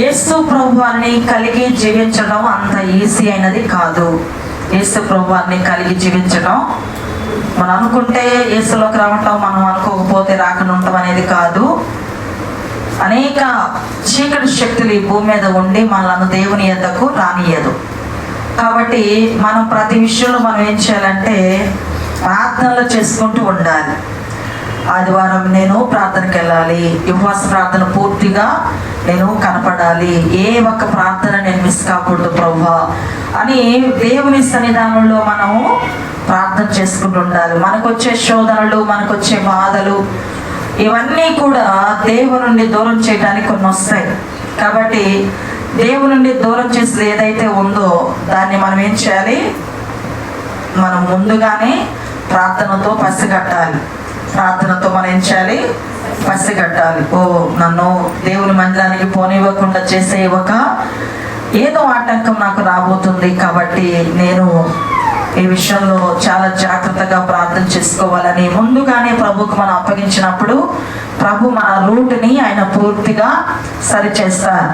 యేసు ప్రభువాన్ని కలిగి జీవించడం అంత ఈజీ అయినది కాదు. యేసు ప్రభువాన్ని కలిగి జీవించడం మనం అనుకుంటే యేసులోకి రావటం, మనం అనుకోకపోతే రాకుండా ఉండటం అనేది కాదు. అనేక చీకటి శక్తులు ఈ భూమి మీద ఉండి మనల్ని దేవుని యొద్దకు రానియదు. కాబట్టి మనం ప్రతి విషయంలో మనం ఏం చేయాలంటే ప్రార్థనలు చేసుకుంటూ ఉండాలి. ఆదివారం నేను ప్రార్థనకి వెళ్ళాలి, ఉపవాస ప్రార్థన పూర్తిగా నేను కనపడాలి, ఏ ఒక్క ప్రార్థన నేను మిస్ కాకూడదు ప్రభువా అని దేవుని సన్నిధానంలో మనము ప్రార్థన చేసుకుంటూ ఉండాలి. మనకు వచ్చే శోధనలు, మనకు వచ్చే బాధలు ఇవన్నీ కూడా దేవుని నుండి దూరం చేయడానికి కొన్ని వస్తాయి. కాబట్టి దేవుని నుండి దూరం చేసేది ఏదైతే ఉందో దాన్ని మనం ఏం చేయాలి, మనం ముందుగానే ప్రార్థనతో పసిగట్టాలి. ప్రార్థనతో మనం ఏం చేయాలి, పసిగట్టాలి. నన్ను దేవుని మందిరానికి పోనివ్వకుండా చేసే ఏదో ఆటంకం నాకు రాబోతుంది, కాబట్టి నేను ఈ విషయంలో చాలా జాగ్రత్తగా ప్రార్థన చేసుకోవాలని ముందుగానే ప్రభుకు మనం అప్పగించినప్పుడు ప్రభు మన రూట్ని ఆయన పూర్తిగా సరిచేస్తారు.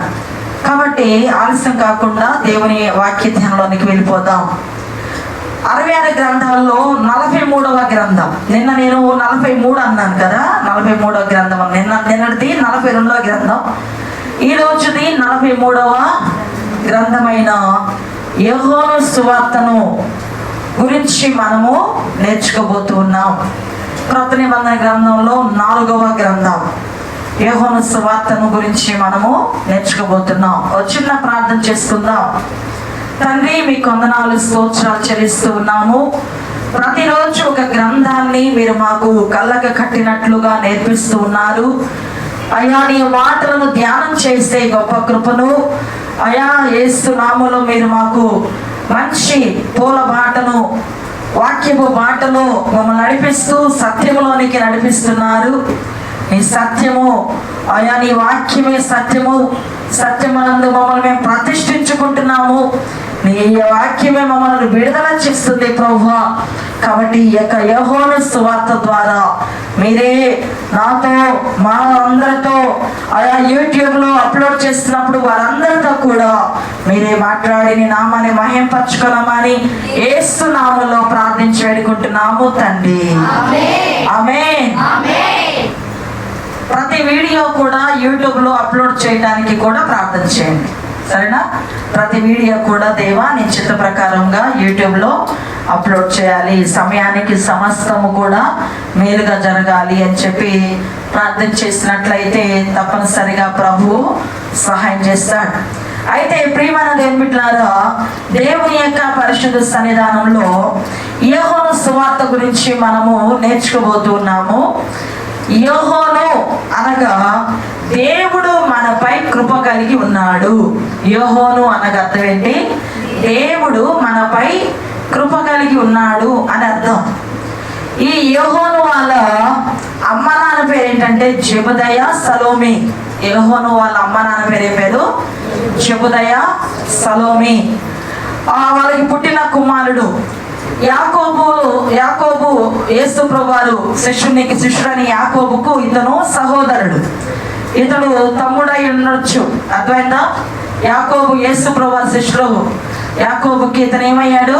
కాబట్టి ఆలస్యం కాకుండా దేవుని వాక్య ధ్యానంలోనికి వెళ్ళిపోదాం. 66 గ్రంథాల్లో 43వ గ్రంథం. నిన్న నేను 43 అన్నాను కదా, 43వ గ్రంథం. నిన్నటిది 42వ గ్రంథం, ఈ రోజుది 43వ గ్రంథమైన యోహాను సువార్తను గురించి మనము నేర్చుకోబోతూ ఉన్నాం. క్రొత్త నిబంధన గ్రంథంలో 4వ గ్రంథం యోహాను సువార్తను గురించి మనము నేర్చుకోబోతున్నాం. చిన్న ప్రార్థన చేసుకుందాం. తండ్రి, మీకు వందనాలు, స్తోత్రాలు చెల్లిస్తూ ఉన్నాము. ప్రతిరోజు ఒక గ్రంథాన్ని మీరు మాకు కళ్ళకు కట్టినట్లుగా నేర్పిస్తూ ఉన్నారు. అయ్యా, నీ మాటలను ధ్యానం చేసే గొప్ప కృపను అయ్యా యేసు నామములో మీరు మాకు మంచి పూల బాటను, వాక్యపు బాటను మమ్మల్ని నడిపిస్తూ సత్యములోనికి నడిపిస్తున్నారు. నీ సత్యము అయ్యా, నీ వాక్యమే సత్యము. సత్యమునందు మమ్మల్ని మేము ప్రతిష్ఠించుకుంటున్నాము. నీ వాక్యమే మమ్మల్ని విడుదల చేస్తుంది ప్రభువా. కాబట్టి ఈ యొక్క యోహాను సువార్త ద్వారా మీరే నాతో, మా అందరితో, ఆయా యూట్యూబ్లో అప్లోడ్ చేస్తున్నప్పుడు వారందరితో కూడా మీరే మాట్లాడి నీ నామాన్ని మహింపరచుకోనమని యేసు నామములో ప్రార్థించి వేడుకుంటున్నాము తండ్రి. ఆమేన్. ప్రతి వీడియో కూడా యూట్యూబ్లో అప్లోడ్ చేయడానికి కూడా ప్రార్థన చేయండి, సరేనా? ప్రతి వీడియో కూడా దేవా నీ చిత్త ప్రకారంగా యూట్యూబ్లో అప్లోడ్ చేయాలి, సమయానికి సమస్తము కూడా మేలుగా జరగాలి అని చెప్పి ప్రార్థన చేసినట్లయితే తప్పనిసరిగా ప్రభు సహాయం చేస్తాడు. అయితే ప్రియమైన దేవుని బిడ్డలారా, దేవుని యొక్క పరిశుద్ధ సన్నిధానంలో యోహాను సువార్త గురించి మనము నేర్చుకోబోతున్నాము. యోహాను అనగా దేవుడు మనపై కృప కలిగి ఉన్నాడు. యోహాను అనగా అర్థం ఏంటి? దేవుడు మనపై కృప కలిగి ఉన్నాడు అని అర్థం. ఈ యోహాను వాళ్ళ అమ్మ నాన్న పేరు ఏంటంటే జెబెదయి, సలోమి. యోహాను వాళ్ళ అమ్మ నాన్న పేరు పేరు జెబెదయి, సలోమి. వాళ్ళకి పుట్టిన కుమారుడు యాకోబు యేసు ప్రభువారు శిష్యుడని యాకోబుకు ఇతను సహోదరుడు, ఇతడు తమ్ముడై ఉండొచ్చు. అర్థమైందా? యాకోబు యేసు ప్రభువారు శిష్యుడు, యాకోబుకి ఇతను ఏమయ్యాడు?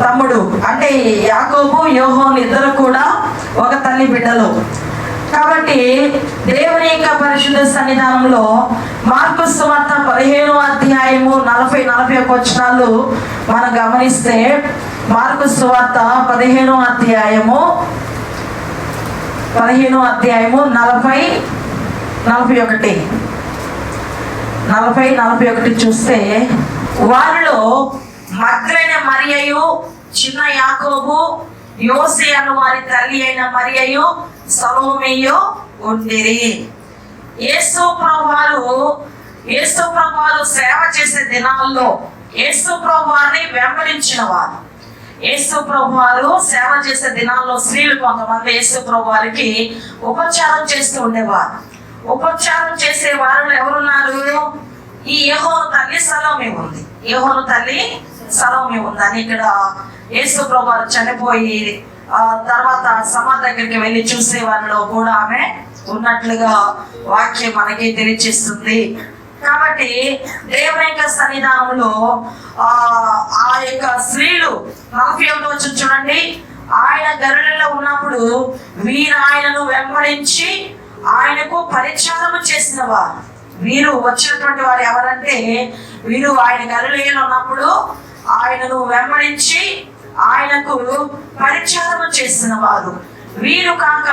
తమ్ముడు. అంటే యాకోబు యోహాను ఇద్దరు కూడా ఒక తల్లి బిడ్డలు. కాబట్టి దేవుని యొక్క పరిశుద్ధ సన్నిధానంలో మార్కు సువార్త 15వ అధ్యాయము 40-41 వచనాలు మనం గమనిస్తే, మార్కు సువార్త 15వ అధ్యాయము 40-41 చూస్తే, వారిలో మగ్దలేనే మరియయు, చిన్న యాకోబు, యోసే అను వారి తల్లి అయిన మరియయు, సలోమియు ఉండిరి. యేసు ప్రభువారు సేవ చేసే దినాల్లో యేసు ప్రభువారిని వెంబడించిన వారు, యేసు ప్రభువారు సేవ చేసే దినాల్లో స్త్రీలు కొంతమంది యేసు ప్రభువారికి ఉపచారం చేస్తూ ఉండేవారు. ఉపచారం చేసే వారిలో ఎవరున్నారు? ఈ యోహాను తల్లి సలోమి ఉంది. యోహాను తల్లి సలోమి ఉందని ఇక్కడ యేసు ప్రభువారు చనిపోయి తర్వాత సమాధి దగ్గరికి వెళ్ళి చూసే వారిలో కూడా ఆమె ఉన్నట్లుగా వాక్యం మనకి తెలియజేస్తుంది. కాబట్టి కాబట్టి దేవుని యొక్క సన్నిధానంలో ఆ యొక్క స్త్రీలు 41 వచ్చి చూడండి, ఆయన గలిలయలో ఉన్నప్పుడు వీరు ఆయనను వెంబడించి ఆయనకు పరిచారము చేసిన వారు. వీరు వచ్చినటువంటి వారు ఎవరంటే, వీరు ఆయన గలిలయలో ఉన్నప్పుడు ఆయనను వెంబడించి ఆయనకు పరిచారము చేసిన వారు. వీరు కాక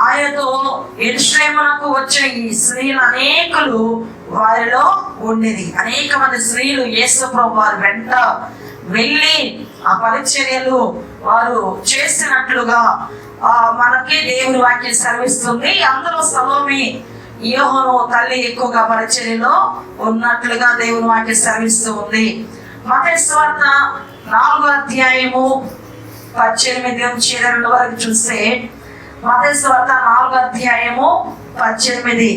ఆయనతో యెరూషలేమునకు వచ్చిన ఈ స్త్రీలు అనేకులు వారిలో ఉండేది. అనేక మంది స్త్రీలు యేసు ప్రభువు వారి వెంట వెళ్ళి ఆ పరిచర్యలు వారు చేసినట్లుగా మనకి దేవుని వాక్యం సెలవిస్తుంది. అందులో సలోమి యోహాను తల్లి ఎక్కువగా పరిచర్యలో ఉన్నట్లుగా దేవుని వాక్యం సెలవిస్తూ ఉంది. మత్తయి సువార్త 4వ అధ్యాయము 18 నుంచి 22 వరకు చూస్తే, మత్తయి సువార్త 4వ అధ్యాయము 18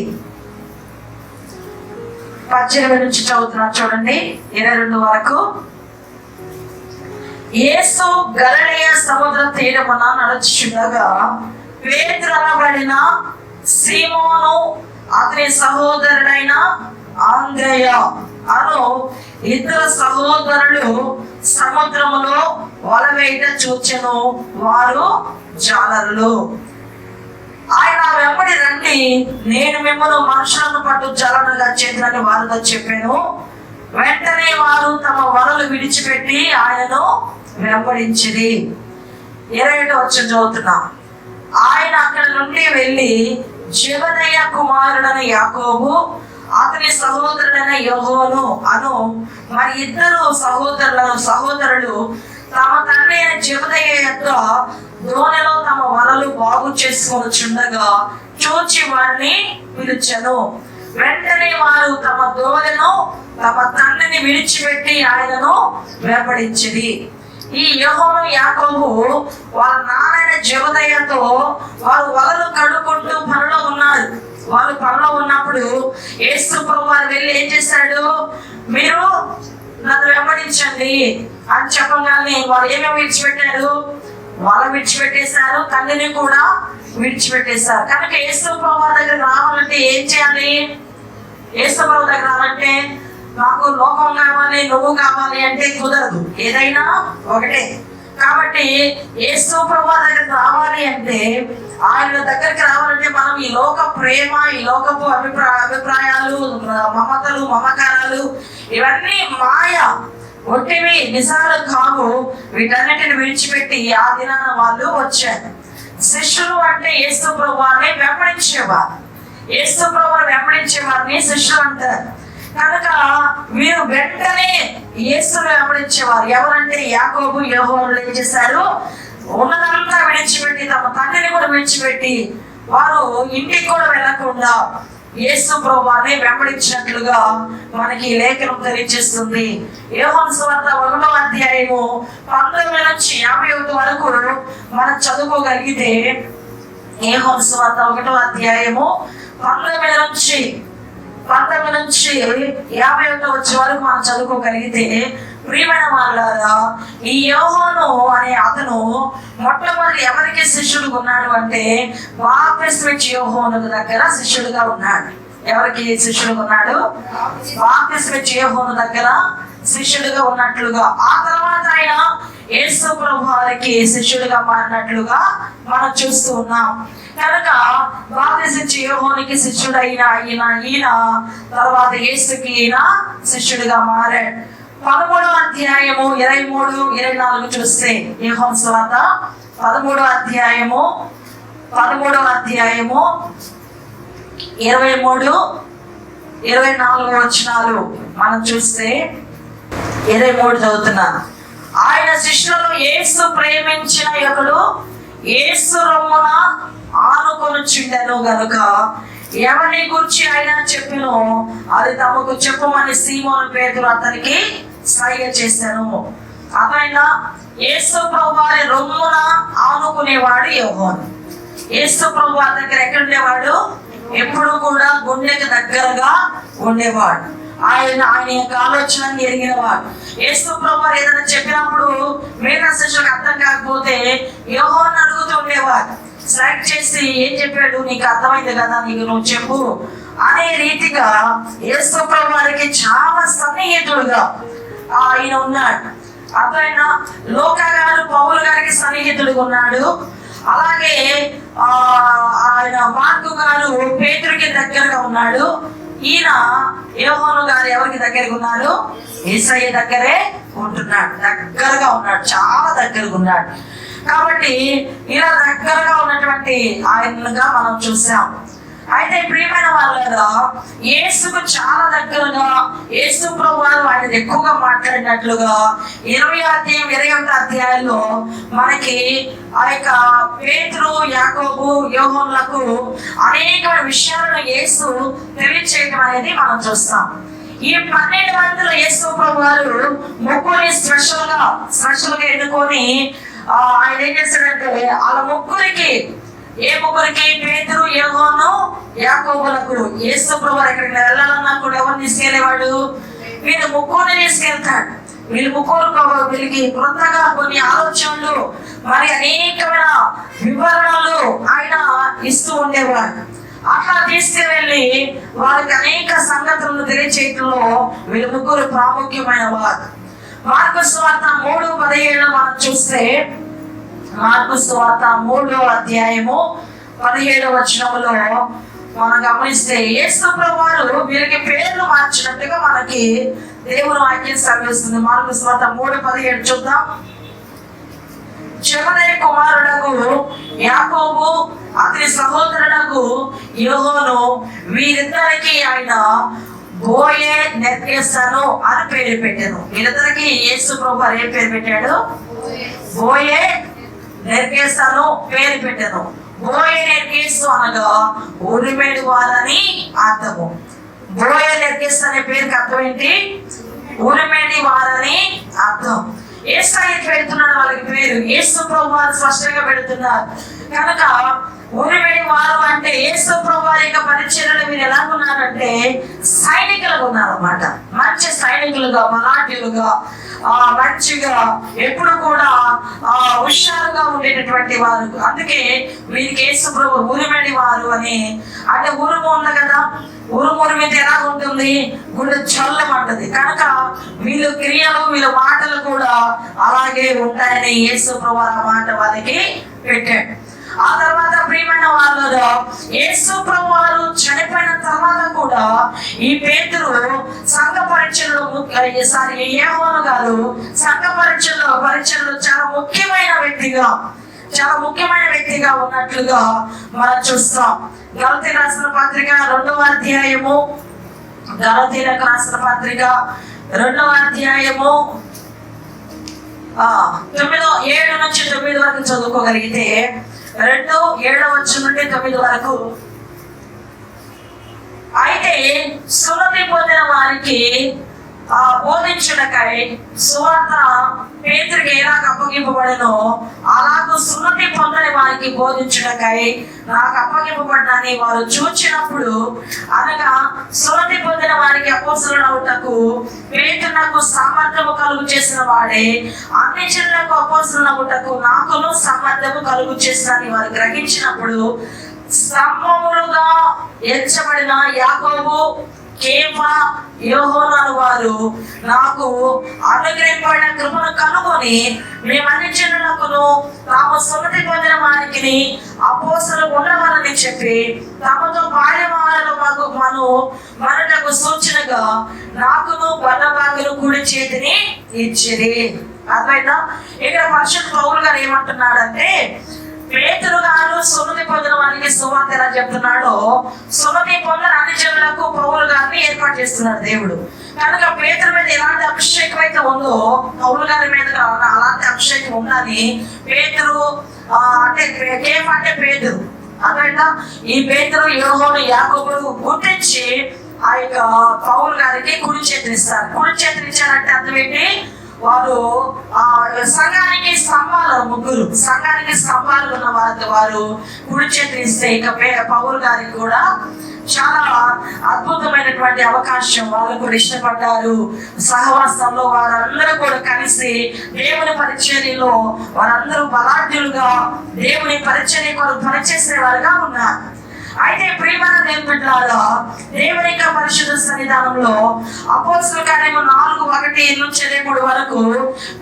నుంచి చదువుతున్నా చూడండి, 22 వరకు. యేసు గలిలయ సముద్ర తీరమున నడుచుచుండగా పేతురు అనబడిన సీమోను అతని సహోదరుడైన ఆంద్రేయ అను ఇద్దరు సహోదరులు సముద్రములో వలవేట చూచెను. వారు జాలరులు. ఆయన వెంబడి రండి, నేను మిమ్మల్ని మనుషులను పట్టు జాలరులుగా చేతులని వారితో చెప్పాను. వెంటనే వారు తమ వలలు విడిచిపెట్టి ఆయనను వెంబడించిరి. 21 వచ్చి చదువుతున్నాం. ఆయన అక్కడి నుండి వెళ్ళి జెబెదయి కుమారుడైన యాకోబు అతని సహోదరుడైన యోహాను అను మరి ఇద్దరు సహోదరులు తమ తండ్రి అయిన జెబెదయి యొక్క దోణిలో తమ వలలు బాగు చేసుకొనుచుండగా చూచి వారిని పిలిచెను. వెంటనే వారు తమ దోణిను తమ తండ్రిని విడిచిపెట్టి ఆయనను వెంబడించిరి. ఈ యోహాను యాకోబు వాళ్ళ నాన్న జెబెదయితో వారు వలలు కడుక్కుంటూ పనిలో ఉన్నారు. వాళ్ళు పనిలో ఉన్నప్పుడు యేసు ప్రభువు వారు వెళ్ళి ఏం చేశాడు, మీరు నన్ను వెంబడించండి అని చెప్పగానే వారు ఏమేమి విడిచిపెట్టారు, వల విడిచిపెట్టేశారు, తండ్రిని కూడా విడిచిపెట్టేశారు. కనుక యేసు ప్రభువు వారి దగ్గర రావాలంటే ఏం చేయాలి? యేసు ప్రభువు దగ్గర రావాలంటే నాకు లోకం కావాలి, నువ్వు కావాలి అంటే కుదరదు, ఏదైనా ఒకటే. కాబట్టి యేసు ప్రభువు దగ్గరికి రావాలి అంటే, ఆయన దగ్గరికి రావాలంటే మనం ఈ లోక ప్రేమ, ఈ లోకపు అభిప్రాయాలు, మమతలు, మమకారాలు ఇవన్నీ మాయ, ఒట్టివి, నిజాలు కావు. వీటన్నిటిని విడిచిపెట్టి ఆ దినాన వాళ్ళు వచ్చారు. శిష్యులు అంటే యేసు ప్రభువుని వెంబడించేవారు. యేసు ప్రభువుని వెంబడించే వారిని శిష్యులు అంటారు. కనుక వీరు వెంటనే యేసును వెంబడించేవారు. ఎవరంటే యాకోబు యోహానులు ఏం చేశారు, ఉన్నదంతా విడిచిపెట్టి తమ తండ్రిని కూడా విడిచిపెట్టి వారు ఇంటికి కూడా వెళ్లకుండా యేసు ప్రభువుని వెంబడించినట్లుగా మనకి లేఖనం తెలియజేస్తుంది. యోహాను సువార్త 1వ అధ్యాయము 19 నుంచి 51 వరకు మనం చదువుకోగలిగితే, యోహాను సువార్త 1వ అధ్యాయము 19 నుంచి 51 వచ్చే వరకు మనం చదువుకోగలిగితే, ప్రియమైన వాళ్ళారా, ఈ యోహాను అనే అతను మొట్టమొదటి ఎవరికి శిష్యుడుగా ఉన్నాడు అంటే, బాప్తిస్మిచ్చే యోహాను దగ్గర శిష్యుడుగా ఉన్నాడు. ఎవరికి శిష్యుడుగా ఉన్నాడు? బాప్తిస్మిచ్చే యోహాను దగ్గర శిష్యుడిగా ఉన్నట్లుగా ఆ తర్వాత ఆయన యేసు ప్రభువు వారికి శిష్యుడిగా మారినట్లుగా మనం చూస్తూ ఉన్నాం. కనుక బాప్తిస్మిచ్చే యోహానుకి శిష్యుడైన ఈయన తర్వాత యేసుకి ఈయన శిష్యుడిగా మారాడు. 13వ అధ్యాయము 23, 24 చూస్తే, యోహాను సువార్త 13వ అధ్యాయము 23, 23, 24 వచనాలు మనం చూస్తే, 23 చదువుతున్నాను. ఆయన శిష్యులను యేసు ప్రేమించిన ఒకడు యేసు రొమ్మున ఆనుకొనుచుండెను గనుక ఎవరిని గురించి ఆయన చెప్పినో అది తమకు చెప్పమని సీమోను పేతురు అతనికి సహాయ చేశాను. ఆయన యేసు ప్రభువు వారి రొమ్మున ఆనుకునేవాడు యోహాను. యేసు ప్రభువు వారి దగ్గర ఎక్కడ ఉండేవాడు? ఎప్పుడు కూడా గుండెకి దగ్గరగా ఉండేవాడు. ఆయన యొక్క ఆలోచనని ఎరిగిన వాడు. యేసు ప్రభువు ఏదైనా చెప్పినప్పుడు మిగతా శిష్యులకు అర్థం కాకపోతే యోహాను అడుగుతూ ఉండేవాడు. సెలెక్ట్ చేసి ఏం చెప్పాడు, నీకు అర్థమైంది కదా, నువ్వు చెప్పు అనే రీతిగా యేసు ప్రభు వారికి చాలా సన్నిహితుడుగా ఆయన ఉన్నాడు. అతను లోకా గారు పౌలు గారికి సన్నిహితుడుగా ఉన్నాడు. అలాగే ఆయన మార్కు గారు పేతురుకి దగ్గరగా ఉన్నాడు. ఈయన యోహాను గారు ఎవరికి దగ్గరగా ఉన్నారు? యేసయ్య దగ్గరే ఉంటున్నాడు, దగ్గరగా ఉన్నాడు, చాలా దగ్గరగా ఉన్నాడు. కాబట్టి ఇలా దగ్గరగా ఉన్నటువంటి ఆయనగా మనం చూసాం. అయితే ప్రియమైన వాళ్ళ యేసుకు చాలా దగ్గరగా యేసు ప్రభు వారు ఆయన ఎక్కువగా మాట్లాడినట్లుగా 21 అధ్యాయంలో మనకి ఆ యొక్క పేతురు, యాకోబు, యోహానులకు అనేక విషయాలను యేసు తెలియచేయడం అనేది మనం చూస్తాం. ఈ 12 మందిలో యేసు ప్రభు వారు ముగ్గురిని స్పెషల్ గా ఎన్నుకొని ఆయన ఏం చేశాడంటే వాళ్ళ ముగ్గురికి, ఏ ముగ్గురికి? పేతురు, యోహాను, యాకోబులకు యేసు ప్రభు ఎక్కడికి వెళ్ళాలన్నా కూడా ఎవరిని తీసుకెళ్లేవాడు? వీళ్ళు ముగ్గురిని తీసుకెళ్తాడు. వీళ్ళకి కొత్తగా కొన్ని ఆలోచనలు, మరి అనేకమైన వివరణలు ఆయన ఇస్తూ ఉండేవాడు. అట్లా తీసుకువెళ్ళి వాళ్ళకి అనేక సంగతులను తెలియచేయటంలో వీళ్ళు ముగ్గురు ప్రాముఖ్యమైన వారు. మార్కు సువార్త 3:17 మనం చూస్తే, మార్కు సువార్త 3వ అధ్యాయము 17వ వచనములో మనం గమనిస్తే యేసు ప్రభు వారు వీరికి పేర్లు మార్చినట్టుగా మనకి దేవుని వాక్యం సెలవిస్తుంది. మార్కు సువార్త 3:17 చూద్దాం. జెబెదయి కుమారుడకు యాకోబు, అతని సహోదరుడకు యోహాను, వీరిద్దరికి ఆయన బోయనెర్గెసను అని పేరు పెట్టాను. వీరిద్దరికి యేసు ప్రభు వారు ఏ పేరు పెట్టాడు? బోయనెర్గెసను పేరు పెట్టాను. బోయనెర్గెసు అనగా ఉరిమేడు వారని అర్థము. బోయనెర్గెస్ అనే పేరుకి అర్థం ఏంటి? ఉరిమేడి వారని అర్థం. యేసయ్య పెడుతున్నాడు వాళ్ళకి పేరు. యేసు ప్రభు వారు స్పష్టంగా పెడుతున్నారు కనుక ఉరిమేడి వారు అంటే యేసు ప్రభు వారి యొక్క పరిచర్యలు మీరు ఎలా ఉన్నారంటే సైనికులుగా ఉన్నారన్నమాట. మంచి సైనికులుగా, బలాఢ్యులుగా, మంచిగా ఎప్పుడు కూడా హుషారుగా ఉండేటటువంటి వారు. అందుకే వీరికి యేసు ప్రభు ఉరిమేడి వారు అని. అంటే ఉరుము ఉంది కదా, ఉరుమురు మీద ఎలా ఉంటుంది? గుండె చల్లమంటది. కనుక వీళ్ళు క్రియలు, వీళ్ళ మాటలు కూడా అలాగే ఉంటాయని యేసు ప్రభు ఆ మాట వాళ్ళకి పెట్టాడు. ఆ తర్వాత ప్రియమైన వాళ్ళు యేసు ప్రభు వారు చనిపోయిన తర్వాత కూడా ఈ పేతురు సంఘ పరీక్షలు, యోహాను గారు సంఘ పరీక్షలు చాలా ముఖ్యమైన వ్యక్తిగా ఉన్నట్లుగా మనం చూస్తాం. గలతీయులకు రాసిన పత్రిక 2వ అధ్యాయము, గలతీయులకు రాసిన పత్రిక 2వ అధ్యాయము 7 నుంచి 9 వరకు చదువుకోగలిగితే, 2:7 నుండి 9 వరకు. అయితే సున్నతి పొందిన వారికి బోధించుటకై సువార్త పేతురుకి ఎలాగ అప్పగింపబడెనో అలాగూ సున్నతి పొందని వారికి బోధించుటకై నాకు అప్పగింపబడినని వారు చూచినప్పుడు, అనగా సున్నతి పొందిన వారికి అపోస్తలుడవుటకు పేతురునకు సామర్థ్యము కలుగు చేసిన వాడే అన్ని జనులకు అపోస్తలుడవుటకు నాకును సామర్థ్యము కలుగు చేసినని వారు గ్రహించినప్పుడు, స్తంభములుగా ఎంచబడిన యాకోబు, కేఫా, యోహాను వారు నాకు అనుగ్రహింపబడిన కృపను కనుగొని మేము అన్ని జనులకును తాము సున్నతి పొందిన వారికి అపోస్తలు ఉండవాలని చెప్పి తమతో బాల్యమాలను మనకు సూచనగా నాకును బర్నబాకును కుడి చేతిని ఇచ్చిరి. అర్థమైందా? ఇక్కడ పరిశుద్ధ పౌలు గారు ఏమంటున్నాడంటే, పేతురు గారు సున్నతి పొందిన వారికి సువార్త ఎలా చెప్తున్నాడో, సున్నతి పొందిన అన్ని జనులకు పౌలు గారిని ఏర్పాటు చేస్తున్నాడు దేవుడు. కనుక పేతురు మీద ఎలాంటి అభిషేకం అయితే ఉందో పౌలు గారి మీద అలాంటి అభిషేకం ఉందని పేతురు అంటే కేఫ్ అంటే పేతురు. అర్థమైందా? ఈ పేతురు, యోహాను, యాకోబులు గుర్తించి ఆ యొక్క పౌలు గారికి కుడి చేతినిస్తారు. కుడి చేతినిచ్చారంటే అర్థం ఏంటి? వారు సంఘానికి స్తంభాలు, ముగ్గురు సంఘానికి స్తంభాలు ఉన్న వారు కుడి చేతి ఇస్తే ఇక పౌలు గారికి కూడా చాలా అద్భుతమైనటువంటి అవకాశం. వాళ్ళు కూడా ఇష్టపడ్డారు. సహవాసంలో వారందరూ కూడా కలిసి దేవుని పరిచర్యలో వారందరూ బలాఢ్యులుగా దేవుని పరిచర్య కొరకు పనిచేసే వారుగా ఉన్నారు. అయితే ప్రియమైన దేవుని బిడ్డలారా, దేవుని యొక్క పరిశుద్ధ సన్నిధానంలో అపోస్తలుల కార్యము 4:1-3 వరకు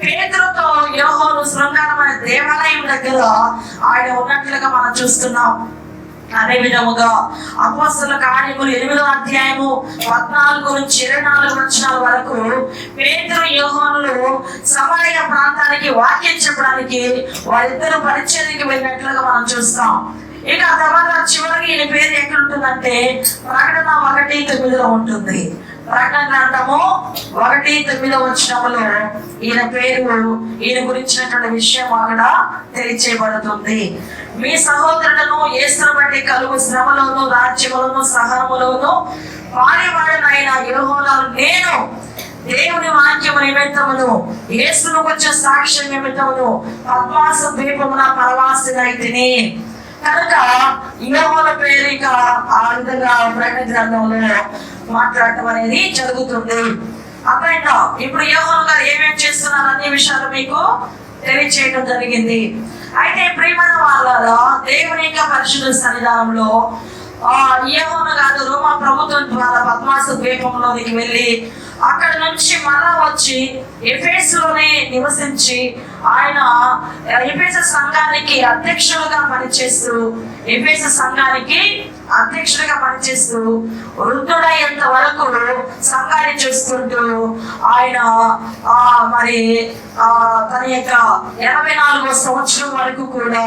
పేతురుతో యోహాను శృంగారమైన దేవాలయం దగ్గర ఆయన ఉన్నట్లుగా మనం చూస్తున్నాం. అదే విధముగా అపోస్తలుల కార్యములు 8వ అధ్యాయము 14-24 వరకు పేతురు యోహానులు సమరయ ప్రాంతానికి వాక్యం చెప్పడానికి వారిద్దరు పరిచర్యకి వెళ్ళినట్లుగా మనం చూస్తాం. ఇక తర్వాత చివరికి ఈయన పేరు ఎక్కడ ఉంటుందంటే ప్రకటన 1:9 ఉంటుంది. ప్రకటన గ్రంథము 1:9 ఈయన పేరు, ఈయన గురించినటువంటి విషయం అక్కడ తెలియచేయబడుతుంది. మీ సహోదరులను యేసును బట్టి కలుగు శ్రమలోను రాజ్యములను సహనములోను పారివాడనైన యోహాను నేను దేవుని వాక్యము నిమిత్తమును యేసును వచ్చే సాక్ష్యం నిమిత్తమును పద్మాస ద్వీపమున పరవాసినైతిని. కనుక యోహాను పేరు ఇక ఆ విధంగా ప్రకటన గ్రంథంలో మాట్లాడటం అనేది జరుగుతుంది. అర్థమైందా? ఇప్పుడు యోహాను గారు ఏమేమి చేస్తున్నారు అనే విషయాలు మీకు తెలియచేయడం జరిగింది. అయితే ప్రియమైన వాళ్ళారా, దేవుని యొక్క పరిశుద్ధ సన్నిధానంలో యోహాను గారు రోమా ప్రభుత్వం ద్వారా పద్మాస ద్వీపంలోనికి వెళ్ళి అక్కడ నుంచి మళ్ళా వచ్చి ఎఫెసులోనే నివసించి ఆయన ఎఫెసు సంఘానికి అధ్యక్షులుగా పనిచేస్తూ వృద్ధుడయ్యేంత వరకు సంఘాన్ని చూసుకుంటూ ఆయన మరి తన యొక్క 84వ సంవత్సరం వరకు కూడా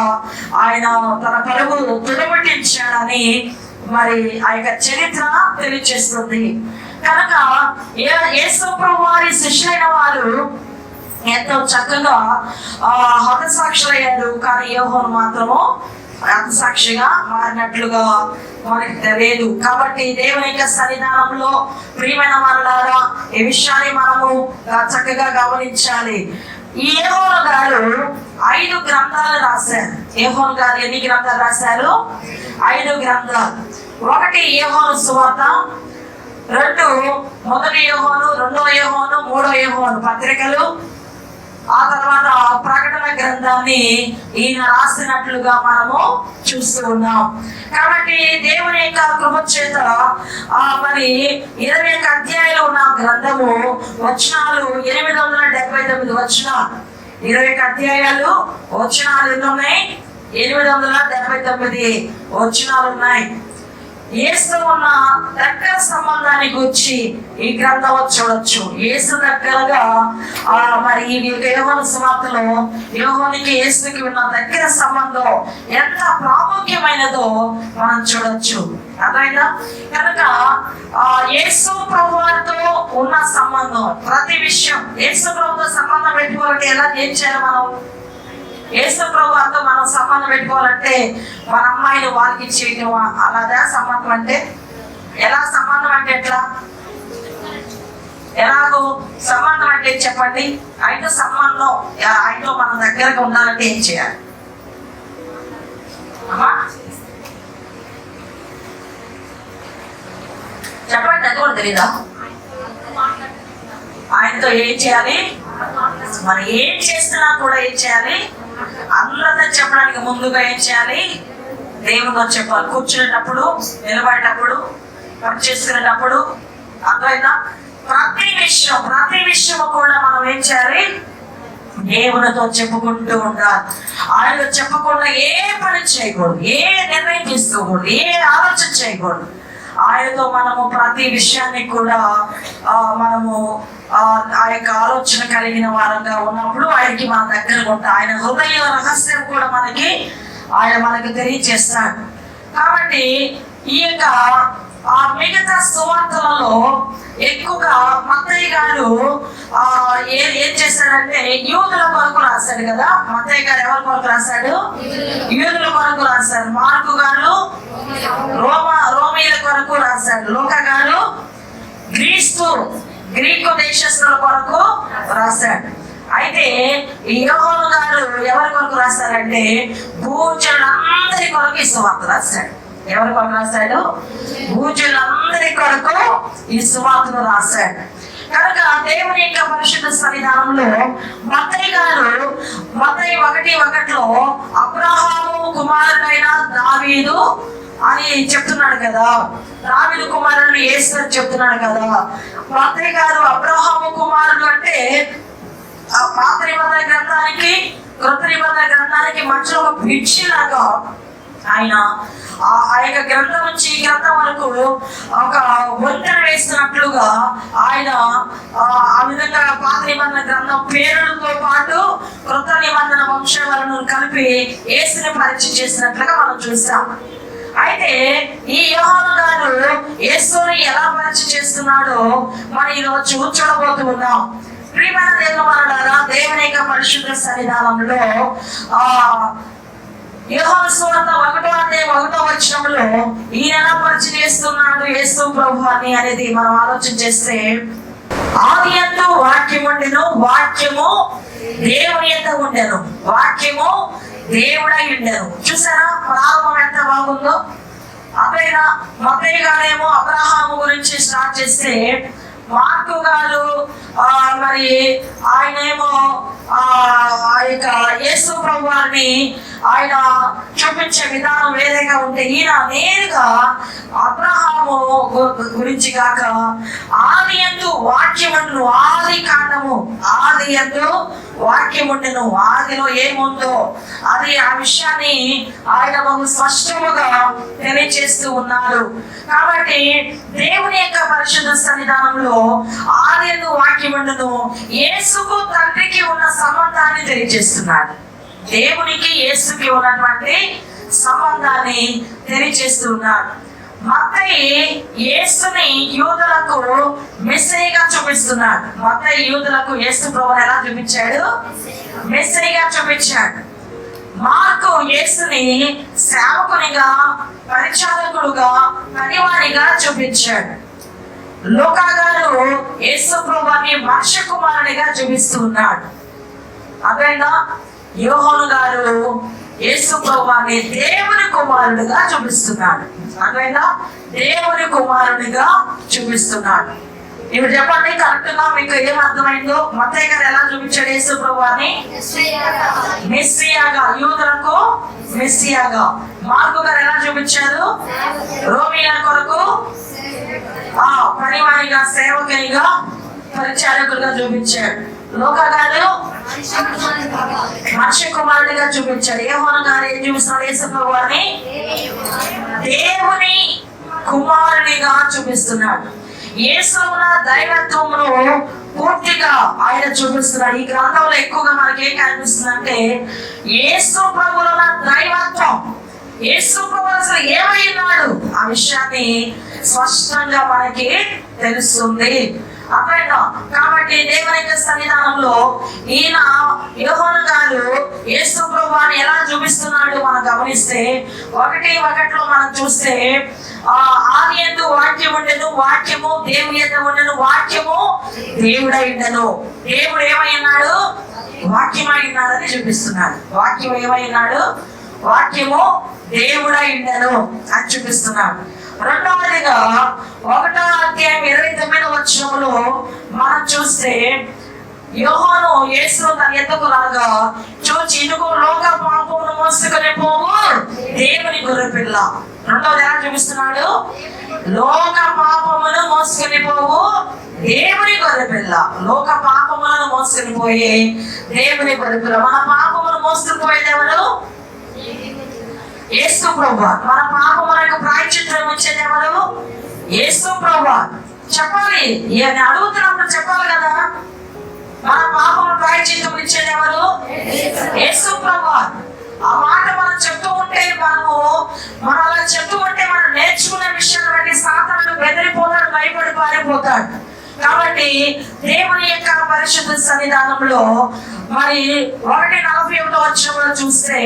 ఆయన తన పరుగు తుడబట్టించాడని మరి ఆ యొక్క చరిత్ర తెలియజేస్తుంది. కనుక యేసు ప్రభువు వారి శిష్యులైన వారు ఎంతో చక్కగా హతసాక్షులయ్యారు. కానీ యోహాను మాత్రము హతసాక్షిగా మారినట్లుగా మనకి తెలియదు. కాబట్టి దేవుని యొక్క సన్నిధానంలో ప్రియమైన వాళ్ళారా, ఈ విషయాన్ని మనము చక్కగా గమనించాలి. ఈ యోహాను గారు 5 గ్రంథాలు రాశారు. యోహాను గారు ఎన్ని గ్రంథాలు రాశారు? 5 గ్రంథాలు. 1 యోహాను సువార్త, 2 మొదటి యోహాను, 2వ యోహాను, 3వ యోహాను పత్రికలు, ఆ తర్వాత ప్రకటన గ్రంథాన్ని ఈయన రాసినట్లుగా మనము చూస్తూ ఉన్నాం. కాబట్టి దేవుని యొక్క కృప చేత మరి 21 అధ్యాయాలు ఉన్న గ్రంథము వచనాలు 879 వచనాలు. 21 అధ్యాయాలు వచనాలు ఎన్ని ఉన్నాయి? 879 వచనాలు ఉన్నాయి. యేసు ఉన్న దగ్గర సంబంధాన్ని గురించి ఈ గ్రంథంలో చూడొచ్చు. యేసు దగ్గరగా మరి ఈ యోహాను సువార్తలో యోహానుకి యేసుకి ఉన్న దగ్గర సంబంధం ఎంత ప్రాముఖ్యమైనదో మనం చూడొచ్చు. అర్థమైందా? కనుక యేసు ప్రభువుతో ఉన్న సంబంధం, ప్రతి విషయం యేసు ప్రభువుతో సంబంధం పెట్టుకోవాలంటే ఏం చేయాలి? మనం యేసు ప్రభువుతో మనం సంబంధం పెట్టుకోవాలంటే మన అమ్మాయిని వాళ్ళకి ఇచ్చేయటం అలాగా సంబంధం అంటే ఎలా? సంబంధం అంటే ఎట్లా? ఎలాగో సంబంధం అంటే చెప్పండి. అయితే సంబంధం ఆయనతో మన దగ్గరగా ఉండాలంటే ఏం చేయాలి? అమ్మా చెప్పండి, అది కూడా తెలీదా? ఆయనతో ఏం చేయాలి? మనం ఏం చేస్తున్నా కూడా ఏం చేయాలి? అందరితో చెప్పడానికి ముందుగా ఏం చేయాలి? దేవునితో చెప్పాలి. కూర్చునేటప్పుడు, నిలబడేటప్పుడు, పని చేసుకునేటప్పుడు. అర్థమైందా? ప్రతి విషయం కూడా మనం ఏం చేయాలి? దేవునితో చెప్పుకుంటూ ఉండాలి. ఆయనతో చెప్పకుండా ఏ పని చేయకూడదు, ఏ నిర్ణయం తీసుకోకూడదు, ఏ ఆలోచన చేయకూడదు. ఆయనతో మనము ప్రతి విషయాన్ని కూడా మనము ఆ యొక్క ఆలోచన కలిగిన వారంగా ఉన్నప్పుడు ఆయనకి మన దగ్గర ఉంటాం. ఆయన హృదయ రహస్యం కూడా ఆయన మనకి తెలియజేస్తాడు. కాబట్టి ఈ యొక్క మిగతా సువార్తలలో ఎక్కువగా మత్తయి గారు ఏం చేశాడంటే యూదుల కొరకు రాశాడు కదా. మత్తయి గారు ఎవరి కొరకు రాశాడు? యూదుల కొరకు రాశాడు. మార్కు గారు రోమీల కొరకు రాశాడు. లూకా గారు గ్రీకు దేశస్తుల కొరకు రాశాడు. అయితే యోహాను గారు ఎవరి కొరకు రాశారంటే భూజనులందరి కొరకు ఈ సువార్త రాశాడు. ఎవరి కొరకు రాశాడు? భూజనులందరి కొరకు ఈ సువార్తను రాశాడు. కనుక దేవుని యొక్క పరిశుద్ధ సన్నిధానంలో మత్తయి గారు మత్తయి 1:1 అబ్రహాము కుమారుడైన దావీదు అని చెప్తున్నాడు కదా, దావీదు కుమారుడు యేసు అని చెప్తున్నాడు కదా. మత్తయి గారు అబ్రహాము కుమారుడు అంటే ఆ పాత నిబంధన గ్రంథానికి కృత నిబంధన గ్రంథానికి మధ్యలో ఒక బ్రిడ్జి లాగా ఆయన ఆ యొక్క గ్రంథం నుంచి ఈ గ్రంథం వరకు ఒక వంతెన వేస్తున్నట్లుగా ఆయన ఆ విధంగా పాత నిబంధన గ్రంథం పేరులతో పాటు కృత నిబంధన వంశాలను కలిపి యేసుని పరిచయం చేసినట్లుగా మనం చూసాం. అయితే ఈ యోహాను గారు యేసుని ఎలా పరిచయం చేస్తున్నాడో మనం ఈరోజు చూడబోతున్నాం. ప్రియమైన దేవులారా, దేవుని యొక్క పరిశుద్ధ సన్నిధానంలో యోహాను సువార్త 1వ వచనంలో ఈయన ఎలా పరిచయం చేస్తున్నాడు యేసు ప్రభువుని అనేది మనం ఆలోచన చేస్తే, ఆదియందు వాక్యము ఉండెను, వాక్యము దేవుని యొద్ద ఉండెను, వాక్యము దేవుడై ఉండెను. చూసారా ప్రారంభం ఎంత బాగుందో. అదేనా మత్తయి గారేమో అబ్రహాము గురించి స్టార్ట్ చేస్తే, మార్కు గారు మరి ఆయనేమో ఆ యొక్క యేసు ప్రభువారిని ఆయన చూపించే విధానం వేరేగా ఉంటే, ఈయన నేరుగా అబ్రహాము గురించి కాక ఆదియందు వాక్యముండును, ఆది కాండము ఆదియందు వాక్యముండును, ఆదిలో ఏముందో అది ఆ విషయాన్ని ఆయన బహు స్పష్టముగా తెలియజేస్తూ ఉన్నారు. కాబట్టి దేవుని యొక్క పరిశుద్ధ సన్నిధానంలో ఆదియందు వాక్యముండును యేసుకు తండ్రికి ఉన్న సంబంధాన్ని తెలియజేస్తున్నాడు. దేవునికి యేసుకి ఉన్నటువంటి సంబంధాన్ని తెలియజేస్తున్నాడు. మత్తయి యేసుని యూదులకు మెస్సీగా చూపిస్తున్నాడు. మత్తయి యూదులకు యేసు ప్రభువుని ఎలా చూపించాడు? మెస్సీగా చూపించాడు. మార్కు యేసుని సేవకునిగా, పరిచారకుడుగా, పనివానిగా చూపించాడు. లూకా గారు యేసు ప్రభువుని మనుష్య కుమారునిగా చూపిస్తున్నాడు. అదేనా యోహాను గారు యేసు ప్రభువుని దేవుని కుమారుడిగా చూపిస్తున్నాడు. అదేనా దేవుని కుమారుడిగా చూపిస్తున్నాడు. ఇప్పుడు చెప్పండి, కరెక్ట్ గా మీకు ఏం అర్థమైందో? మత్తయి గారు ఎలా చూపించాడు యేసు ప్రభువుని? మెస్సియాగా, యూదులకు మెస్సియాగా. మార్కు గారు ఎలా చూపించారు? రోమిల కొరకు పనివానిగా, సేవకునిగా, పరిచారకులుగా చూపించాడు. లూకా గారు మనుష్య కుమారుడిగా చూపించాడు. యోహాను గారు ఏం చూపిస్తున్నాడు? యేసు ప్రభువుని దేవుని కుమారుడిగా చూపిస్తున్నాడు. యేసుల దైవత్వమును పూర్తిగా ఆయన చూపిస్తున్నాడు. ఈ గ్రంథంలో ఎక్కువగా మనకి ఏం కనిపిస్తుంది అంటే, యేసు ప్రభువుల దైవత్వం, యేసు ప్రభువు అసలు ఏమై ఉన్నాడు ఆ విషయాన్ని స్పష్టంగా మనకి తెలుస్తుంది. అర్థమైందా? కాబట్టి దేవుని యొక్క సన్నిధానంలో ఈయన యోహాను గారు యేసు ప్రభువుని ఎలా చూపిస్తున్నాడు మనం గమనిస్తే, 1:1 మనం చూస్తే, ఆదియందు వాక్యం ఉండెను, వాక్యము దేవుని యొద్ద ఉండెను, వాక్యము దేవుడై ఉండెను. దేవుడు ఏమై ఉన్నాడు? వాక్యమై ఉన్నాడని చూపిస్తున్నాడు. వాక్యం ఏమై ఉన్నాడు? వాక్యము దేవుడై ఉండెను అని చూపిస్తున్నాడు. రెండవదిగా 1వ అధ్యాయం 29వ వచనంలో మనం చూస్తే, యోహాను యేసును తన ఎద్దకు రాగా చూచి, ఇదిగో లోక పాపమును మోసుకొని పోవు దేవుని గొర్రెపిల్ల. రెండవది ఎలా చూపిస్తున్నాడు? లోక పాపమును మోసుకొని పోవు దేవుని గొర్రెపిల్ల. లోక పాపములను మోసుకొని పోయే దేవుని గొర్రెపిల్ల. మన పాపమును మోసుకొని పోయేది ఎవరు? యేసు ప్రభువు. మన పాపములకు ప్రాయశ్చిత్తం ఇచ్చేది ఎవరు? యేసు ప్రభువు. చెప్పాలి, ఈయన అడుగుతున్నప్పుడు చెప్పాలి కదా. మన పాపముల ప్రాయశ్చిత్తం ఇచ్చేది ఎవరు? యేసు ప్రభువు. ఆ మాట మనం చెప్తూ ఉంటే, మనం అలా చెప్తూ ఉంటే మనం నేర్చుకునే విషయాన్ని బట్టి సాతానుడు బెదిరిపోతాడు, భయపడి పారిపోతాడు. కాబట్టి దేవుని యొక్క పరిశుద్ధ సన్నిధానంలో మరి 1:41 వచనంలో చూస్తే,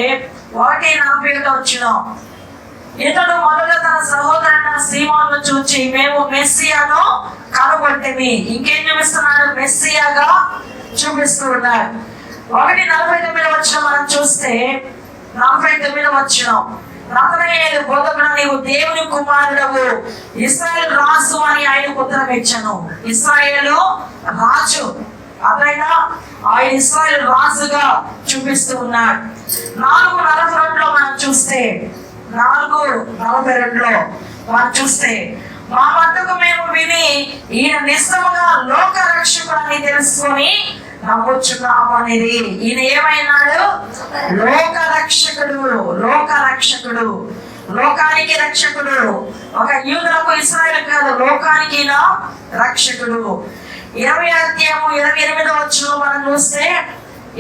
1:41 వచనం, ఇతడు మొదట తన సహోదరుడు సీమోనును చూచి, మేము మెస్సియాను కనుగొంటిమి. ఇంకేం చూపిస్తున్నాడు? మెస్సియాగా చూపిస్తూ ఉన్నాడు. 1:49 వచనం మనం చూస్తే, 49 వచనం, నతనయేలు బోధకుడా, నీవు దేవుని కుమారుడవు, ఇశ్రాయేలు రాజు అని ఆయనకు ఉత్తరం ఇచ్చాను. ఇశ్రాయేలు రాజు, అదైనా ఆయన ఇశ్రాయేలు రాజుగా చూపిస్తూ ఉన్నాడు. 4:42 మనం చూస్తే, 4:42 మనం చూస్తే, మా మట్టుకు మేము విని ఈయన నిజముగా లోక రక్షకుడని తెలుసుకొని నమ్ముచున్నాము అనేది. ఈయన ఏమైనాడు? లోక రక్షకుడు, లోక రక్షకుడు, లోకానికి రక్షకుడు. ఒక యూదులకు, ఇశ్రాయేలు కాదు, లోకానికి ఈయన రక్షకుడు. 20వ అధ్యాయము 28వ వచనం మనం చూస్తే,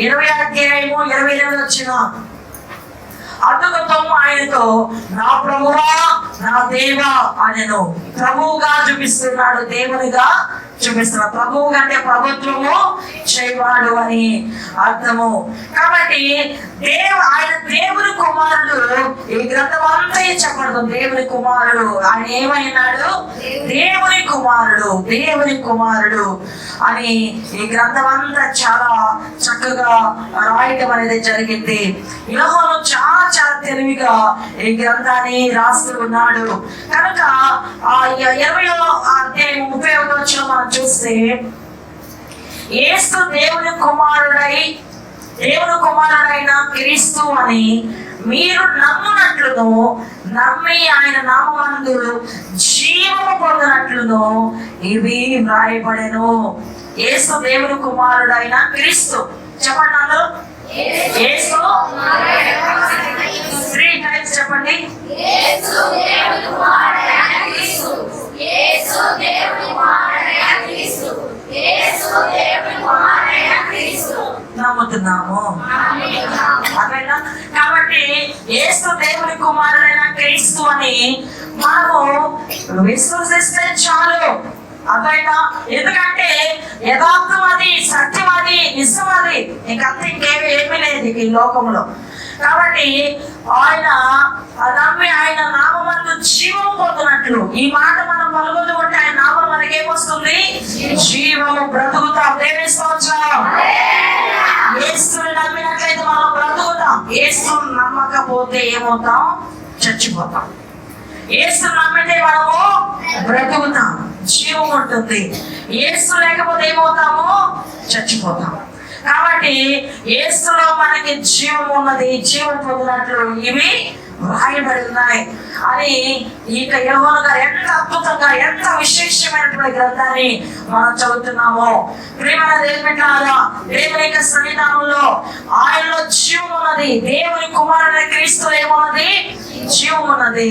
20వ అధ్యాయము 28వ వచనం, అందుకు ఆయనతో, నా ప్రభువా నా దేవా అనెను. ప్రభువుగా చూపిస్తున్నాడు, దేవునిగా చూపిస్తున్నాడు. ప్రభువు అంటే ప్రభుత్వము చేయవాడు అని అర్థము. కాబట్టి ఆయన దేవుని కుమారుడు. ఈ గ్రంథం అంతా చెప్పడదు దేవుని కుమారుడు. ఆయన ఏమైనాడు? దేవుని కుమారుడు, దేవుని కుమారుడు అని ఈ గ్రంథం అంతా చాలా చక్కగా రాయటం అనేది జరిగింది. యోహాను చాలా చాలా తెలివిగా ఈ గ్రంథాన్ని రాస్తూ ఉన్నాడు. కనుక 20వ అధ్యాయం 31వ వచనం మనం చూస్తే, యేసు దేవుని కుమారుడైన క్రీస్తు అని మీరు నమ్మునట్లును, నమ్మి ఆయన నామమందు జీవము పొందినట్లును ఇవి వ్రాయబడెను. యేసు దేవుని కుమారుడైన క్రీస్తు. చెప్పండి అందరూ, యేసు 3 times చెప్పండి. యేసు దేవుని కుమారుడైన క్రీస్తు, యేసు దేవుని కుమారుడైన క్రీస్తు, యేసు దేవుని కుమారుడైన క్రీస్తు నమ్ముతున్నాము. అదేనా? కాబట్టి యేసు దేవుని కుమారుడైన క్రీస్తు అని మనము విశ్వసిస్తే చాలు. అదైనా ఎందుకంటే యథార్థం అది, సత్యం అది, నిజం అది, ఇంకంతా ఏమీ లేదు ఈ లోకంలో. కాబట్టి ఆయన నమ్మి ఆయన నామమందు జీవము పొందినట్లు, ఈ మాట మనం పలుకుతూ ఉంటే ఆయన నామం మనకి ఏమొస్తుంది? జీవము, బ్రతుకుతాం. దేవుని స్తోత్రం. యేసుని నమ్మినట్లయితే మనం బ్రతుకుతాం. యేసుని నమ్మకపోతే ఏమవుతాం? చచ్చిపోతాం. యేసు నమ్మితే మనము బ్రతుకుతాం, జీవం ఉంటుంది. యేసు లేకపోతే ఏమవుతాము? చచ్చిపోతాం. కాబట్టి యేసులో మనకి జీవం ఉన్నది, జీవం పొందినట్లు ఇవి వ్రాయబడి ఉన్నాయి అని ఇక యోహాను గారు ఎంత అద్భుతంగా, ఎంత విశేషమైనటువంటి గ్రంథాన్ని మనం చదువుతున్నామో. ప్రియమైన దేవుని బిడ్డలారా, దేవుని యొక్క సన్నిధానంలో ఆయనలో జీవం ఉన్నది. దేవుని కుమారుడైన క్రీస్తు ఏమున్నది? జీవం ఉన్నది,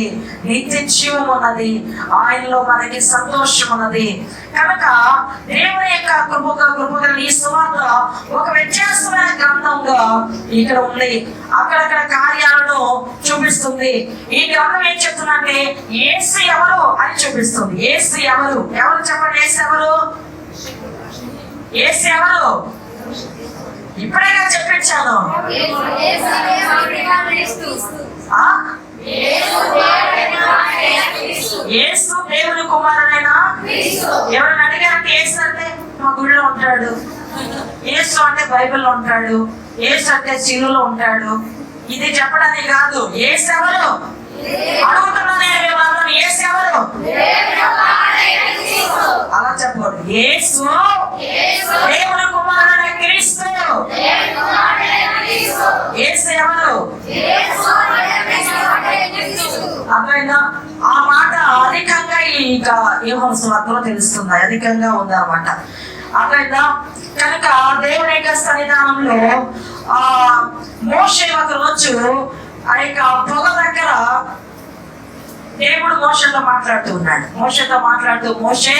నిత్య జీవం ఉన్నది. ఆయనలో మనకి సంతోషం ఉన్నది. కనుక దేవుని యొక్క కృపగా ఈ సువార్త ఒక వ్యత్యాసమైన గ్రంథంగా ఇక్కడ ఉంది. అక్కడక్కడ కార్యాలను చూపిస్తుంది. ఈ గ్రంథం ఏం చెప్తుందంటే యేసు ఎవరు అని చూపిస్తుంది. యేసు ఎవరు? ఎవరు చెప్పండి? యేసు ఎవరు? యేసు ఎవరు? ఇప్పుడేగా చెప్పించాను. యేసు దేవుని కుమారుడైన. ఎవరైనా అడిగారంటే యేసు అంటే మా గుడిలో ఉంటాడు, యేసు అంటే బైబిల్లో ఉంటాడు, యేసు అంటే శిలువలో ఉంటాడు, ఇది చెప్పడానికి కాదు. యేసు ఎవరు అడుగుతున్నా నేను మిమ్మల్ని. యేసు ఎవరు? అలా చెప్పకూడదు. యేసు దేవుని కుమారుడైన క్రీస్తు. యేసు ఎవరు? అర్థమైందా? ఆ మాట అధికంగా ఇక యోహాను సువార్తలో తెలుస్తుంది, అధికంగా ఉంది అన్నమాట. అర్థమైందా? కనుక దేవుని యొక్క సన్నిధానంలో మోషే ఒక రోజు ఆ యొక్క పొగ దగ్గర దేవుడు మోషేతో మాట్లాడుతూ ఉన్నాడు. మోషేతో మాట్లాడుతూ మోషే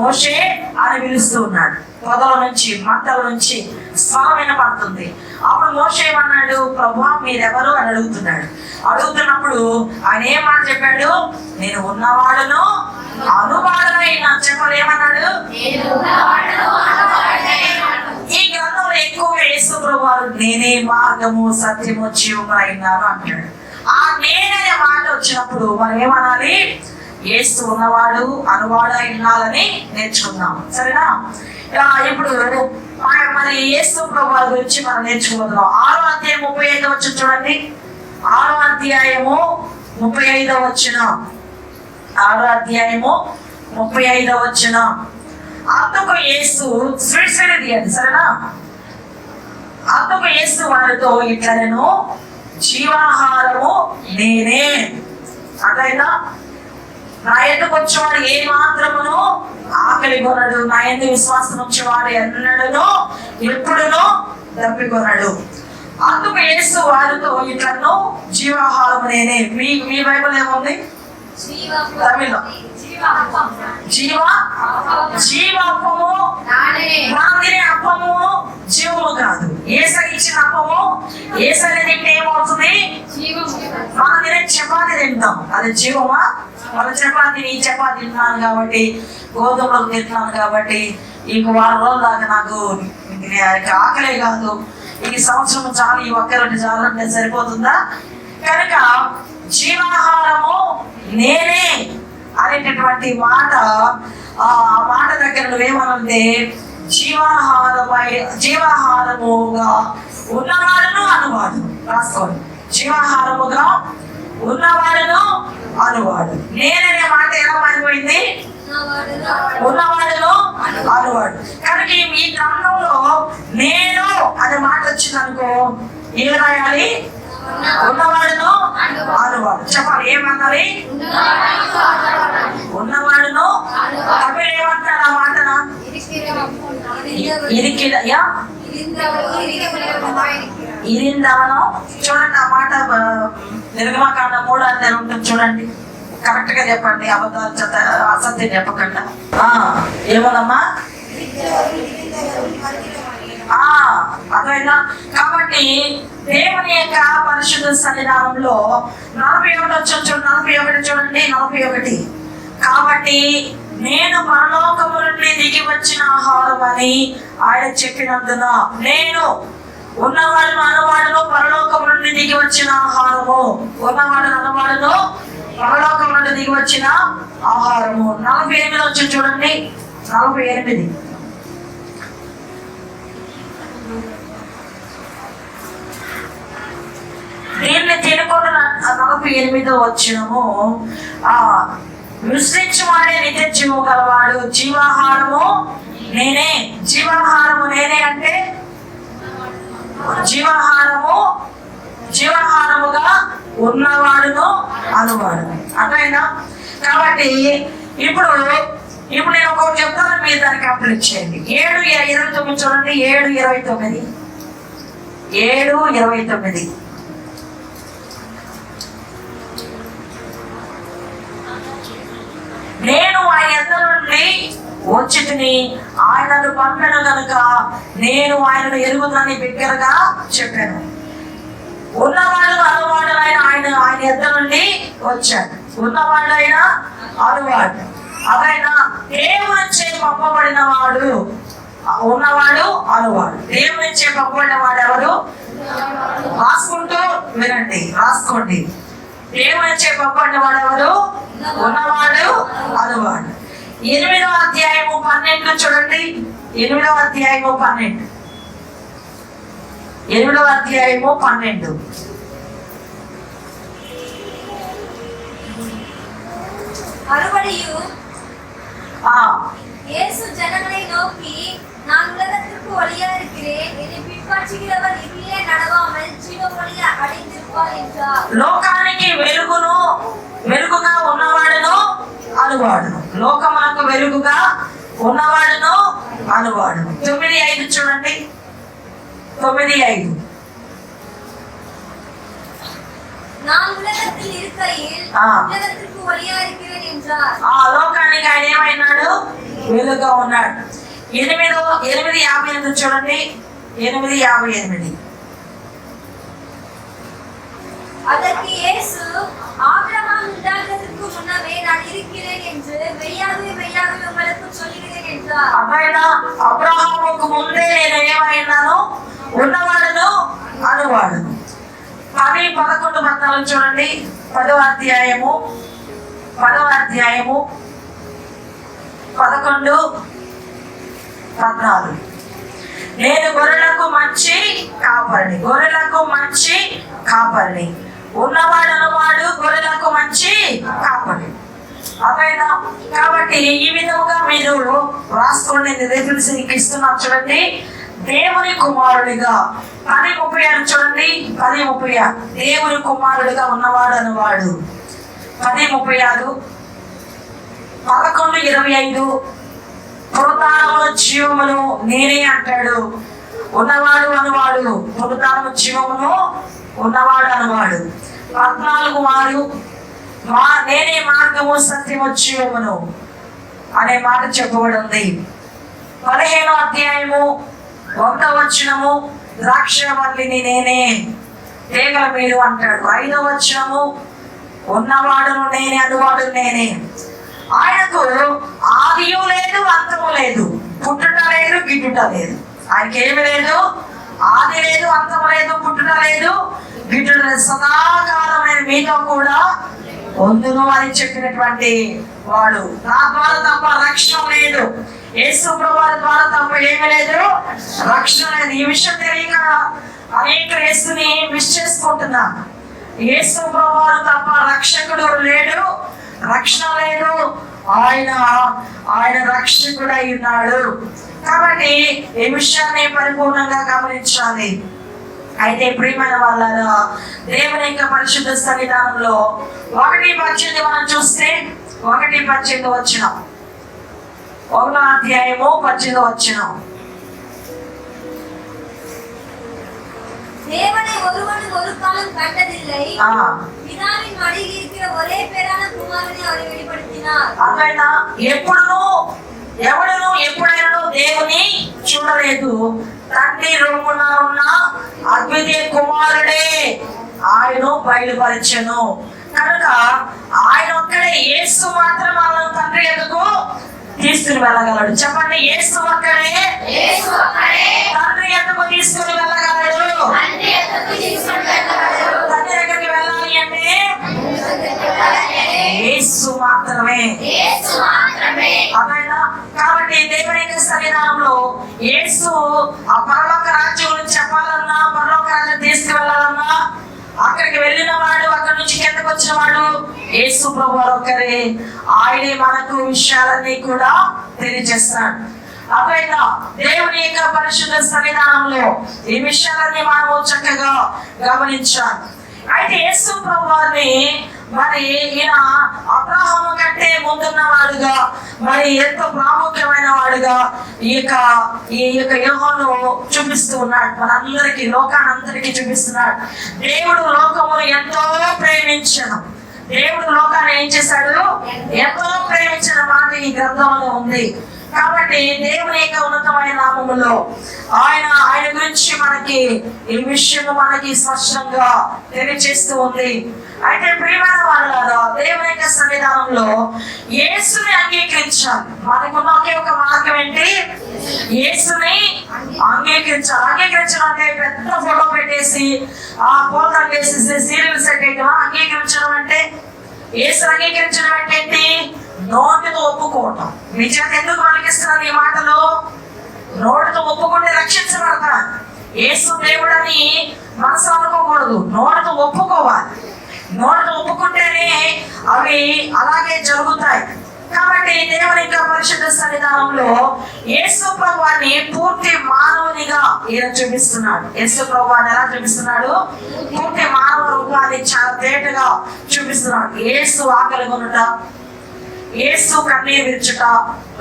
మోషే అని పిలుస్తూ ఉన్నాడు. పొదల నుంచి, మంటల నుంచి స్వరం వినపడుతుంది. అప్పుడు మోషే ఏమన్నాడు? ప్రభువా మీరెవరు అని అడుగుతున్నాడు. అడుగుతున్నప్పుడు ఆయన ఏం మాట చెప్పాడు? నేను ఉన్నవాడును అనువాడనైనా. చెప్పాలి ఏమన్నాడు? ఈ గ్రంథంలో ఎక్కువగా యేసు ప్రభువారు నేనే మార్గము సత్యము జీవము అయినాను అంటాడు. ఆ నేననే మాట వచ్చినప్పుడు మనం ఏమనాలి? యేసు ఉన్నవాడు అనువాడు అయినాలని నేర్చుకుందాం. సరేనా? ఇప్పుడు మరి యేసు ప్రభువారి గురించి మనం నేర్చుకుందాం. 6వ అధ్యాయం 35వ వచనం చూడండి. 6వ అధ్యాయము 35వ వచనం. 6వ అధ్యాయము 35వ వచనం. అందుకు యేసు తీయండి. సరేనా? అందుకు యేసు వారితో ఇట్లనెను, జీవాహారము నేనే. అట్లయినా నా ఎందుకు వచ్చేవాడు ఏ మాత్రమును ఆకలి కొనడు, నా ఎందుకు విశ్వాసం వచ్చేవాడు ఎన్నడను ఎప్పుడునూ తప్పికొనడు. అందుకు యేసు వారితో ఇట్లను జీవాహారము నేనే. మీ బైబిల్ ఏముంది? తమిళ జీవప్పము, మనం తినే అప్పము జీవము కాదు. ఏసై ఇచ్చిన అప్పము, ఏసై తింటే ఏమవుతుంది? మనం తినే చపాతి తింటాం, అది జీవమా? మన చపాతి ఈ చపాతి తింటున్నాను కాబట్టి, గోధుమలు తింటున్నాను కాబట్టి ఇంక 4 రోజుల దాకా నాకు ఆకలే కాదు, ఈ సంవత్సరం చాలు, ఈ ఒక్క రొట్టె చాలు అంటే సరిపోతుందా? కనుక జీవాహారము నేనే అనేటటువంటి మాట, ఆ మాట దగ్గర నువ్వేమనంటే జీవాహారముగా ఉన్నవాడును అనువాడు. రాసుకోండి, జీవాహారముగా ఉన్నవాడును అనువాడు. నేననే మాట ఎలా మారిపోయింది? ఉన్నవాడును అనువాడు. కనుక ఈ గ్రంథంలో నేను అనే మాట వచ్చింది అనుకో, ఏం రాయాలి? ఉన్నవాడును అనువాడు. చెప్పాలి, ఏమన్నాలి? ఉన్నవాడును. తమిళ ఏమంటాడు ఆ మాట? ఇరిందవనం. చూడండి ఆ మాట నిర్గమకాండం 3వ అధ్యాయం ఉంటుంది చూడండి. కరెక్ట్ గా చెప్పండి, అబద్ధాలు అసత్యం చెప్పకుండా. ఏమోనమ్మా? అదైనా కాబట్టి దేవుని యొక్క పరిశుద్ధ సన్నిధానంలో 41 వచ్చి చూడండి, 41 చూడండి, 41. కాబట్టి నేను పరలోకము నుండి దిగి వచ్చిన ఆహారం అని ఆయన చెప్పినందున, నేను ఉన్నవాడును అనువాడును పరలోకము నుండి దిగి వచ్చిన ఆహారము, ఉన్నవాడును అనువాడును పరలోకం నుండి దిగి వచ్చిన ఆహారము. 48 వచ్చి చూడండి, 48. దీన్ని తినుకొని 48 వచ్చినము. విశ్రించువాడే నిత్య జీవము గలవాడు, జీవాహారము నేనే. జీవాహారము నేనే అంటే జీవాహారముగా ఉన్నవాడును అనువాడు. అట్లయినా కాబట్టి ఇప్పుడు నేను ఒకటి చెప్తాను, మీరు దానికి కంప్లీట్ చేయండి. 7:29 చూడండి, 7:29. 7:29. నేను ఆయన యొద్ద నుండి వచ్చితిని, ఆయనను పంపెను గనుక నేను ఆయనను ఎరుగునని బిగ్గరగా చెప్పాను. ఉన్నవాడు అనువాడునైన ఆయన యొద్ద నుండి వచ్చాడు. ఉన్నవాడైనా అనువాడు, అదైనా దేవునిచే పంపబడిన వాడు. ఉన్నవాడు అనువాడు, దేవునిచే పంపబడిన వాడు ఎవరు? రాసుకుంటూ వినండి, రాసుకోండి. దేవునిచే పంపబడిన వాడు ఎవరు? ఉన్నవాడు అనువాడు. 8వ అధ్యాయము 12 చూడండి. 8వ అధ్యాయము 12. 8వ అధ్యాయము 12. மறுபடியும் இயேசு ஜனங்களை நோக்கி, நான் உலகத்திற்கு ஒளியா இருக்கிறேன், என்னை பின்பற்றுகிறவர் இருளிலே நடவாமல் ஜீவ ஒளியை அடைந்திருப்பார் என்றார். లోకానికి వెలుగుగా ఉన్నవాడును అనువాడును. లోకమునకు వెలుగుగా ఉన్నవాడును అనువాడును. 9:5 చూడండి, 9:5. நான் உலகத்தில் இருக்கையில் உலகத்திற்கு ஒளியா இருக்கிறேன் என்றார். లోకానికి ఆయన ఏమైనాడు? వెలుగుగా ఉన్నాడు. 8:58 చూడండి, 8:58. அதற்கு இயேசு, ஆபிரகாம் உண்டாகிறதற்கு முன்னமே நான் இருக்கிறேன் என்று மெய்யாகவே மெய்யாகவே உங்களுக்கு சொல்லுகிறேன் என்றார். అబ్రహాముకు ముందే నేను ఏమైనాను? ఉన్నవాడును అనువాడును. 10:11 చూడండి, 10వ అధ్యాయము 11:14. నేను గొర్రెలకు మంచి కాపరిని, ఉన్నవాడు గొర్రెలకు మంచి కాపరి. అదైనా కాబట్టి ఈ విధముగా మీరు రాసుకోండి. రిఫరెన్స్ ఇస్తున్నాను చూడండి. దేవుని కుమారుడిగా 10:36 చూడండి. 10:36 దేవుని కుమారుడిగా ఉన్నవాడు అనువాడు. 10:36 11:25 పునరుత్థానమును జీవమును నేనే అంటాడు. ఉన్నవాడు అనువాడు, పునరుత్థానము జీవమును ఉన్నవాడు అనువాడు. 14:6 నేనే మార్గము సత్యము జీవమును అనే మాట చెప్పబడి ఉంది. 15వ అధ్యాయము 1వ వచనము ద్రాక్షవల్లిని నేనే, తీగల మీరు అంటాడు. 5వ వచనము ఉన్నవాడును నేనే, అనువాడు నేనే. ఆయనకు ఆదియు లేదు, అంతము లేదు, పుట్టుట లేదు, గిట్టుట లేదు. ఆయనకి ఏమి లేదు? ఆది లేదు, అంతము లేదు, పుట్టుట లేదు, గిట్టుట లేదు. సదాకాలమైన మీతో కూడా పొందును అని చెప్పినటువంటి వాడు. నా ద్వారా తప్ప రక్షణ లేదు. యేసు ప్రభువారి ద్వారా తప్ప ఏమీ లేదు, రక్షణ లేదు. ఈ విషయం తెలియక అనేక యేసుని మిస్ చేసుకుంటున్నాను. యేసు ప్రభువారు తప్ప రక్షకుడు లేడు, రక్షణ లేదు. ఆయన రక్షకుడై ఉన్నాడు. కాబట్టి ఈ విషయాన్ని పరిపూర్ణంగా గమనించాలి. అయితే ప్రియమైన వాళ్ళారా, దేవుని యొక్క పరిశుద్ధ సన్నిధానంలో 1:18 మనం చూస్తే 1:18 వచనం, 1వ అధ్యాయము 18వ వచనం. தேவனை ஒருவன் ஒரு காலம் கண்டதில்லை, பிதாவின் மடியில் இருக்கிற ஒரே பேரான குமாரனை அவர் வெளிப்படுத்தினார். ఆయన ఎవడును ఎప్పుడైనా దేవుని చూడలేదు. తండ్రి రొమ్మున ఉన్న అద్వితీయ కుమారుడే ఆయన బయలుపరచెను. కనుక ఆయన ఒక్కడే, యేసు మాత్రం మనల్ని తండ్రి ఎదుగు తీసుకుని వెళ్ళగలడు. చెప్పండి, యేసు ఒక్కడే తండ్రి ఎదుగు తీసుకుని వెళ్ళగలడు. తండ్రి దగ్గరికి వెళ్ళాలి అంటే యేసు మాత్రమే. అదేనా? కాబట్టి దేవుని యొక్క సన్నిధానంలో యేసు ఆ పరలోక రాజ్యం గురించి చెప్పాలన్నా, పరలోక రాజ్యం తీసుకువెళ్ళాలన్నా, అక్కడికి వెళ్ళిన వాడు, అక్కడి నుంచి కిందకు వచ్చిన వాడు యేసు ప్రభువారు ఒక్కరే. ఆయనే మనకు విషయాలన్నీ కూడా తెలియజేస్తాడు. అదేనా? దేవుని యొక్క పరిశుద్ధ సన్నిధానంలో ఈ విషయాలన్నీ మనము చక్కగా గమనించాలి. అయితే యేసు ప్రభువారిని మరి ఈయన అబ్రహాము కంటే ముందున్న వాడుగా, మరి ఎంతో ప్రాముఖ్యమైన వాడుగా ఈ యొక్క యోహాను చూపిస్తూ ఉన్నాడు. మనందరికీ, లోకానందరికీ చూపిస్తున్నాడు. దేవుడు లోకమును ఎంతో ప్రేమించను. దేవుడు లోకాన్ని ఏం చేశాడు? ఎంతో ప్రేమించిన మాట ఈ గ్రంథంలో ఉంది. కాబట్టి దేవుని యొక్క ఉన్నతమైన నామములో ఆయన గురించి మనకి ఈ విషయము మనకి స్పష్టంగా తెలియజేస్తూ ఉంది. అయితే ప్రియమైన వాళ్ళారా, దేవుని యొక్క సన్నిధానంలో యేసుని అంగీకరించాలి. మనకున్న ఒకే ఒక మార్గం ఏంటి? యేసుని అంగీకరించాలి. అంగీకరించడం అంటే పెద్ద ఫోటో పెట్టేసి ఆ పోల్తాలు వేసేసి సీరియల్ సెట్ అయితే అంగీకరించడం అంటే, యేసుని అంగీకరించడం అంటే ఏంటి? నోటితో ఒప్పుకోవటం. మీ చేత ఎందుకు పలికిస్తున్నారు ఈ మాటలు? నోటితో ఒప్పుకుంటే రక్షించబడతారు. యేసు దేవుడని మనసు అనుకోకూడదు, నోటితో ఒప్పుకోవాలి. నోటితో ఒప్పుకుంటేనే అవి అలాగే జరుగుతాయి. కాబట్టి దేవుని యొక్క పరిశుద్ధ సన్నిధానంలో యేసు ప్రభువాన్ని పూర్తి మానవునిగా ఈయన చూపిస్తున్నాడు. యేసు ప్రభువాన్ని ఎలా చూపిస్తున్నాడు? పూర్తి మానవ రూపాన్ని చాలా తేటగా చూపిస్తున్నాడు. యేసు ఆకలి కొనుట, యేసు కన్నీరు విడుచుట.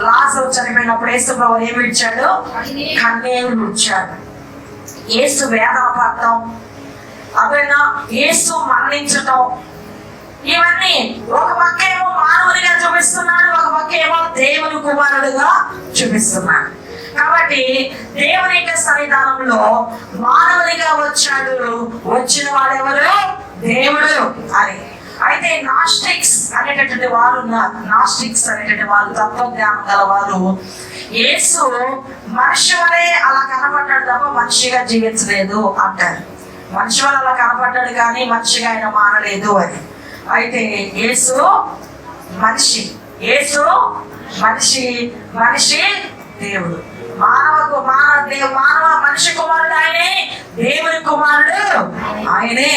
లాజరు చనిపోయినప్పుడు యేసు ప్రభువు ఏమి విడిచాడు? కన్నీరు విడిచాడు. యేసు వేదన పడటం, అదేనా యేసు మరణించటం, ఇవన్నీ ఒక పక్క ఏమో మానవునిగా చూపిస్తున్నాడు, ఒక పక్క ఏమో దేవుని కుమారుడుగా చూపిస్తున్నాడు. కాబట్టి దేవుని యొక్క సన్నిధానంలో మానవునిగా వచ్చాడు. వచ్చిన వాడెవరు? దేవుడు అని. అయితే నాస్టిక్స్ అనేటటువంటి వారు ఉన్నారు. నాస్టిక్స్ అనేటువంటి వాళ్ళు, తత్వజ్ఞానం గల వారు, యేసు మనిషి వలె అలా కనపడ్డాడు తప్ప మనిషిగా జీవించలేదు అంటారు. మనిషి వల్ల అలా కనపడ్డాడు కానీ మనిషిగా ఆయన మారలేదు అని. అయితే యేసు మనిషి, యేసు మనిషి, మనిషి దేవుడు. మానవ మనిషి కుమారుడు ఆయనే, దేవుని కుమారుడు ఆయనే.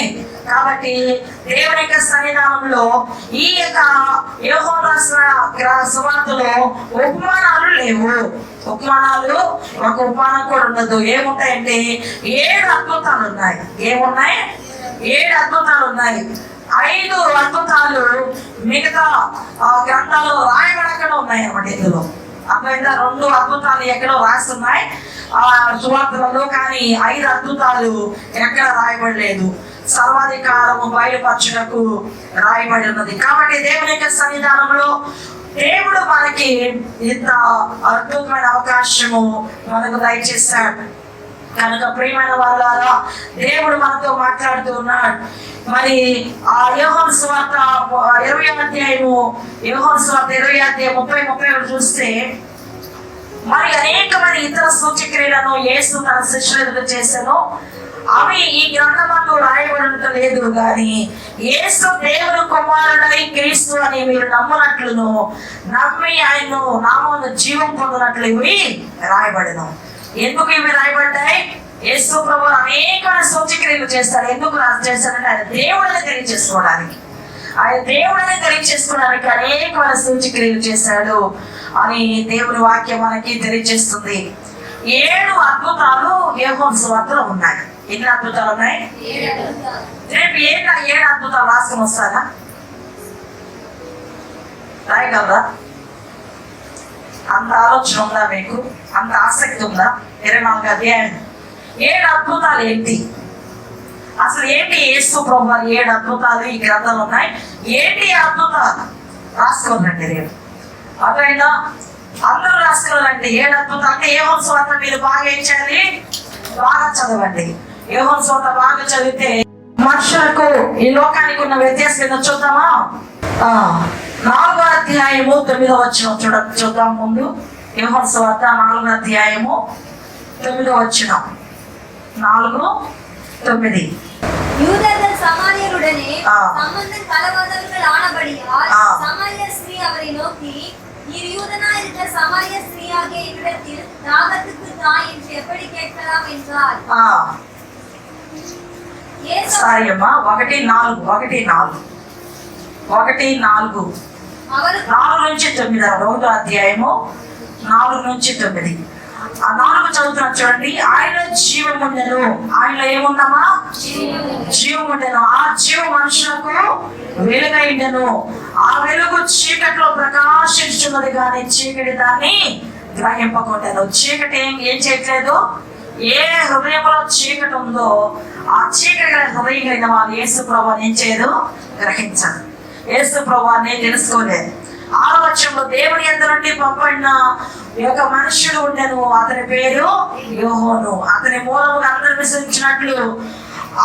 కాబట్టి దేవుని యొక్క సన్నిధానంలో ఈ యొక్క యోహాను రాసిన సువార్తలో ఉపమానాలు లేవు. ఉపమానాలు ఒక ఉపమానం కూడా ఉండదు. ఏముంటాయంటే 7 అద్భుతాలు ఉన్నాయి. ఏమున్నాయి? 7 అద్భుతాలు ఉన్నాయి. 5 అద్భుతాలు మిగతా గ్రంథాలు రాయబడకుండా ఉన్నాయి అన్నమాట. ఇందులో అక్కడ 2 అద్భుతాలు ఎక్కడో రాస్తున్నాయి సువార్తలలో, కానీ 5 అద్భుతాలు ఎక్కడ రాయబడలేదు. సర్వాధికారము బయలుపరచుటకు రాయబడి ఉన్నది. కాబట్టి దేవుని యొక్క సన్నిధానంలో దేవుడు మనకి ఇంత అద్భుతమైన అవకాశము మనకు దయచేశాడు. కనుక ప్రియమైన వాళ్ళారా, దేవుడు మనతో మాట్లాడుతూ ఉన్నాడు. మరి ఆ యోహాను సువార్త 20వ అధ్యాయము, యోహాను సువార్త 20వ అధ్యాయం 30-31 చూస్తే, మరి అనేకమైన ఇతర సూచక్రియలను యేసు తన శిష్యులకు చేశాను, అవి ఈ గ్రంథమందు రాయబడటం లేదు, కానీ యేసు దేవుని కుమారుడై క్రీస్తు అని మీరు నమ్మునట్లును, నమ్మి ఆయన్ను నామమున జీవం పొందినట్లు ఇవి రాయబడను. ఎందుకు ఇవి రాయబడ్డాయి? యేసు ప్రభువు అనేకమైన సూచక్రియలు చేస్తారు. ఎందుకు చేస్తారంటే ఆయన దేవుడిని తెలియజేసుకోవడానికి, ఆయన దేవుడిని తెలియజేసుకోవడానికి అనేకమైన సూచక్రియలు చేశాడు అని దేవుని వాక్యం మనకి తెలియజేస్తుంది. 7 అద్భుతాలు యోహాను సువార్తలో ఉన్నాయి. ఎన్ని అద్భుతాలు ఉన్నాయి? 7 రేపు 7 అద్భుతాలు రాసుకొని వస్తారా? రాయగలరా? అంత ఆలోచన ఉందా మీకు? అంత ఆసక్తి ఉందా? 24 అధ్యాయం 7 అద్భుతాలు ఏంటి? అసలు ఏంటి యేసు ప్రభు 7 అద్భుతాలు ఈ గ్రంథాలు ఉన్నాయి. ఏంటి అద్భుతాలు? రాసుకోనండి రేపు. అదైనా అందరూ రాసుకోవాలండి. 7 అద్భుతాలు అంటే యోహాను సువార్త మీరు బాగా ఏం చేయాలి? బాగా చదవండి. యోహాను సువార్త బాగా చదివితే మనుషులకు ఈ లోకానికి ఉన్న వ్యత్యాసం ఏదో చూద్దామా? 4వ అధ్యాయము 9వ వచనం చూద్దాం. ముందు యోహాను సువార్త 4వ అధ్యాయము 9వ వచనం. 4:9. யூதர்கள் சமாரியருடனே சம்பந்தம் கலவாதவர்கள் ஆனபடியால் சமாரிய ஸ்ரீ அவரை நோக்கி, நீர் யூதனாய் இருக்கிற சமாரிய ஸ்ரீயாகிய என்னிடத்தில் தாகத்துக்கு தாய் என்று எப்படி கேட்கலாம் என்றார். సాయమ్మా 1:4 నుంచి 9. 1వ అధ్యాయము 4 నుంచి 9. ఆ 4 చదువుతున్నా చూడండి. ఆయన జీవం ఉండెను. ఆయన ఏముందమ్మా? జీవం ఉండెను. ఆ జీవం మనుషులకు వెలుగైండెను. ఆ వెలుగు చీకట్లో ప్రకాశించున్నది, కానీ చీకటి దాన్ని గ్రహింపకుండాను. చీకటి ఏం చేయట్లేదు. ఏ హృదయంలో చీకటి ఉందో ఆ చీకటి హృదయం కలిగిన వాళ్ళు యేసు ప్రభువుని ఏం చేయదు? గ్రహించదు. యేసు ప్రభువుని తెలుసుకోలేదు. 6వ వచనంలో దేవుని యందు నుండి పంపబడిన ఒక మనుష్యుడు ఉండెను, అతని పేరు యోహాను. అతని మూలముగా అందరూ విశ్వసించినట్లు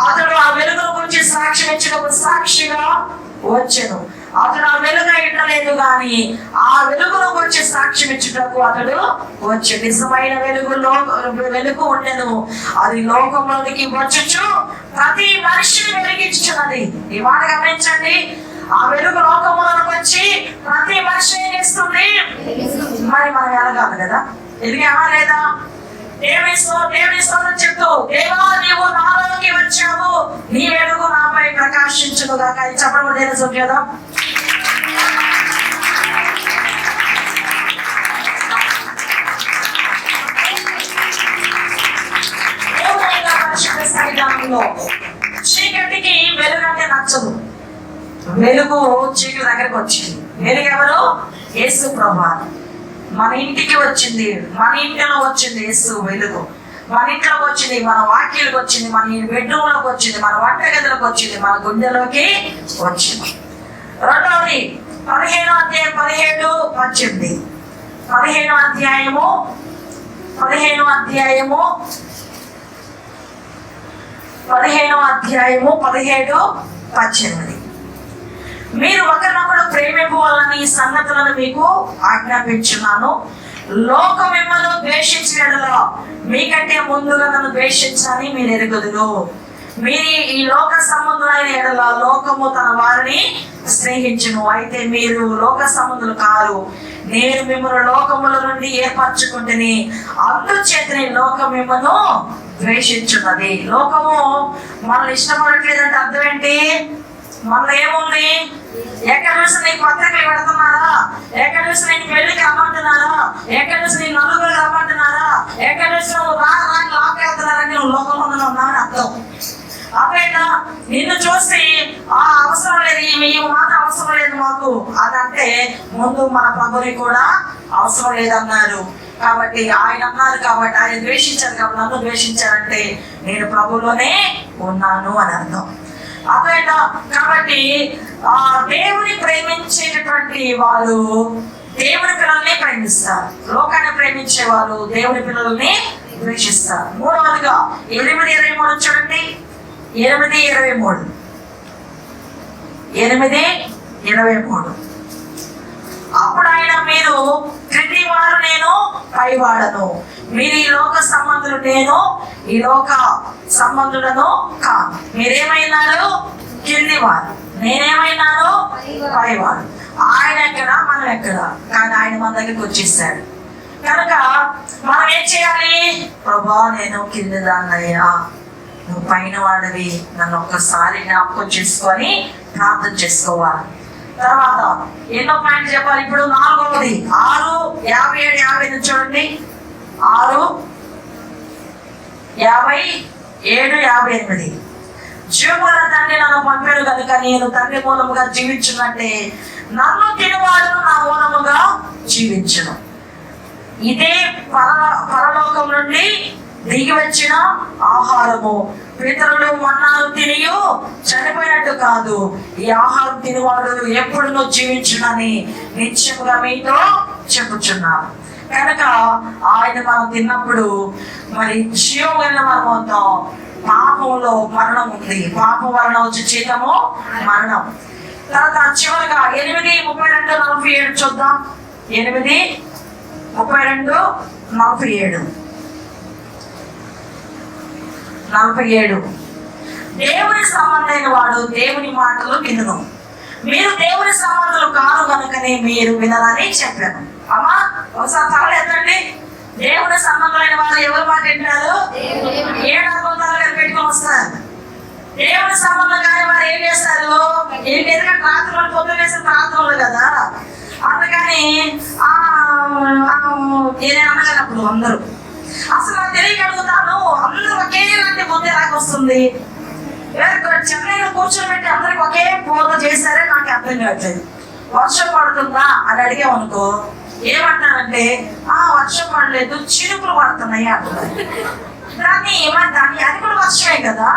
అతడు ఆ వెలుగును గురించి సాక్ష్యం ఇచ్చినప్పుడు సాక్షిగా వచ్చెను. అతడు ఆ వెలుగు ఇట్టలేదు, కానీ ఆ వెలుగును గురించి సాక్ష్యం ఇచ్చుటకు అతడు వచ్చి నిజమైన వెలుగు ఉండెను. అది లోకంలోనికి వచ్చుచు ప్రతి మనిషిని వెలిగించున్నది. ఈ మాట గమనించండి. ఆ వెలుగు లోకంలోకి వచ్చి ప్రతి మనిషి ఏం చేస్తుంది? మరి మనం ఎలగాలి కదా. ఎదిగామా లేదా? దేవుని స్తోత్రం చెప్తూ, దేవా నీవు నాలోకి వచ్చావు, నీ వెలుగు నాపై ప్రకాశించును గాక. ఇది చెప్పడం తెలుసు కదా. చీకటికి వెలుగు అంటే నచ్చదు. వెలుగు చీకటి దగ్గరకు వచ్చింది. వెలుగు ఎవరు? యేసు ప్రభువు. మన ఇంటికి వచ్చింది, మన ఇంటిలో వచ్చింది యేసు వెలుగు. మన ఇంట్లోకి వచ్చింది, మన వాక్యాలకు వచ్చింది, మన బెడ్రూమ్ లోకి వచ్చింది, మన వంటగదిలోకి వచ్చింది, మన గుండెలోకి వచ్చింది. రెండవది 15వ అధ్యాయం 17-18. 15వ అధ్యాయము 17-18. మీరు ఒకరినొకరు ప్రేమింపవాలని ఈ సంగతులను మీకు ఆజ్ఞాపించున్నాను. లోకం మిమ్మల్ని ద్వేషించిన యెడల మీకంటే ముందుగా నన్ను ద్వేషించాలని మీరు ఎరుగుదురు. మీరు ఈ లోక సంబంధులైన యెడల లోకము తన వారిని స్నేహించును. అయితే మీరు లోక సంబంధులు కారు, నేను మిమ్మల్ని లోకముల నుండి ఏర్పరచుకుంటుని, అందుచేతనే లోకం మిమ్మల్ని ద్వేషించున్నది. లోకము మనల్ని ఇష్టపడట్లేదంటే అర్థం ఏంటి? మనలో ఏముంది? ఎక్కడ చూసి నీకు పత్రికలు పెడుతున్నారా? ఎక్కడ చూసి నేను పెళ్లికి రమ్మంటున్నారా? ఎక్కడ చూసి నేను నలుగురు రమ్మంటున్నారా? ఎక్కడ చూసి నువ్వు లాక్కెళ్తున్నారని నువ్వు లోకంలో ఉన్నావని అర్థం. అదేనా నిన్ను చూసి అవసరం లేదు, ఈ మాట అవసరం లేదు మాకు అదంటే ముందు మన ప్రభుని కూడా అవసరం లేదన్నారు. కాబట్టి ఆయన అన్నారు, కాబట్టి ఆయన ద్వేషించారు, కాబట్టి నన్ను ద్వేషించారంటే నేను ప్రభులోనే ఉన్నాను అని అర్థం. అదేనా కాబట్టి దేవుని ప్రేమించేటటువంటి వాళ్ళు దేవుని పిల్లల్ని ప్రేమిస్తారు, లోకాన్ని ప్రేమించే వాళ్ళు దేవుని పిల్లల్ని ద్వేషిస్తారు. మూడవదిగా 8:23 చూడండి. 8:23 అప్పుడు ఆయన, మీరు క్రింది వారు, నేను పైవాడను. మీరు ఈ లోక సంబంధులు, నేను ఈ లోక సంబంధులను కాదు. మీరేమైనారు? కింది వారు. నేనేమైనాను? పైవాడు. ఆయన ఎక్కడ, మనం ఎక్కడ? కానీ ఆయన మన దగ్గరికి వచ్చేసాడు కనుక మనం ఏం చేయాలి? ప్రభా నేను కింది దాన్నయ్యా, నువ్వు పైన వాడివి, నన్ను ఒక్కసారి జ్ఞాపకం చేసుకొని ప్రార్థన చేసుకోవాలి. తర్వాత ఎన్నో పాయింట్ చెప్పాలి. ఇప్పుడు 4వది 6:57 చూడండి. 6:57-58 జీవముల తండ్రి నన్ను పంపాడు కనుక నేను తండ్రి మూలముగా జీవించునంటే నన్ను తినవాడు నా మూలముగా జీవించును. ఇదే పరలోకం నుండి దిగి వచ్చిన ఆహారము. పితరులు మన్నాను తినియు చనిపోయినట్టు కాదు, ఈ ఆహారం తినివాడు ఎప్పుడునూ జీవించునని నిత్యముగా మీతో చెప్పుచున్నాను. కనుక ఆయన మనం తిన్నప్పుడు మరి జీవం వల్ల మనం అవుతాం. పాపంలో మరణం ఉంది, పాపం వలన వచ్చే జీతము మరణం. తర్వాత చివరిగా 8:32-47 చూద్దాం. 8:32-47 దేవుని సంబంధమైన వాడు దేవుని మాటలు వినును. మీరు దేవుని సంబంధులు కారు కనుకనే మీరు వినాలని చెప్పాను. అమ్మా ఒకసారి తల ఎత్తండి. దేవుని సంబంధమైన వారు ఎవరి మాట వింటారు? 7 అద్భుతాలు పెట్టుకొని వస్తారు. దేవుని సంబంధం కానీ వారు ఏం చేస్తారు? ఎందుకంటే ప్రార్థనలు పొద్దునేసిన ప్రార్థనలు కదా, అందుకని నేనే అనగలప్పుడు అందరూ అసలు నాకు తెలియగలుగుతాను. అందరూ ఒకేలాంటి బుద్ధి నాకు వస్తుంది. చెన్నైలో కూర్చోబెట్టి అందరికి ఒకే బోధ చేశారే నాకు అర్థం కావట్లేదు. వర్షం పడుతుందా అని అడిగామనుకో ఏమంటారంటే వర్షం పడలేదు, చినుకులు పడుతున్నాయి అంటున్నారు. దాన్ని అది కూడా వర్షమే కదా.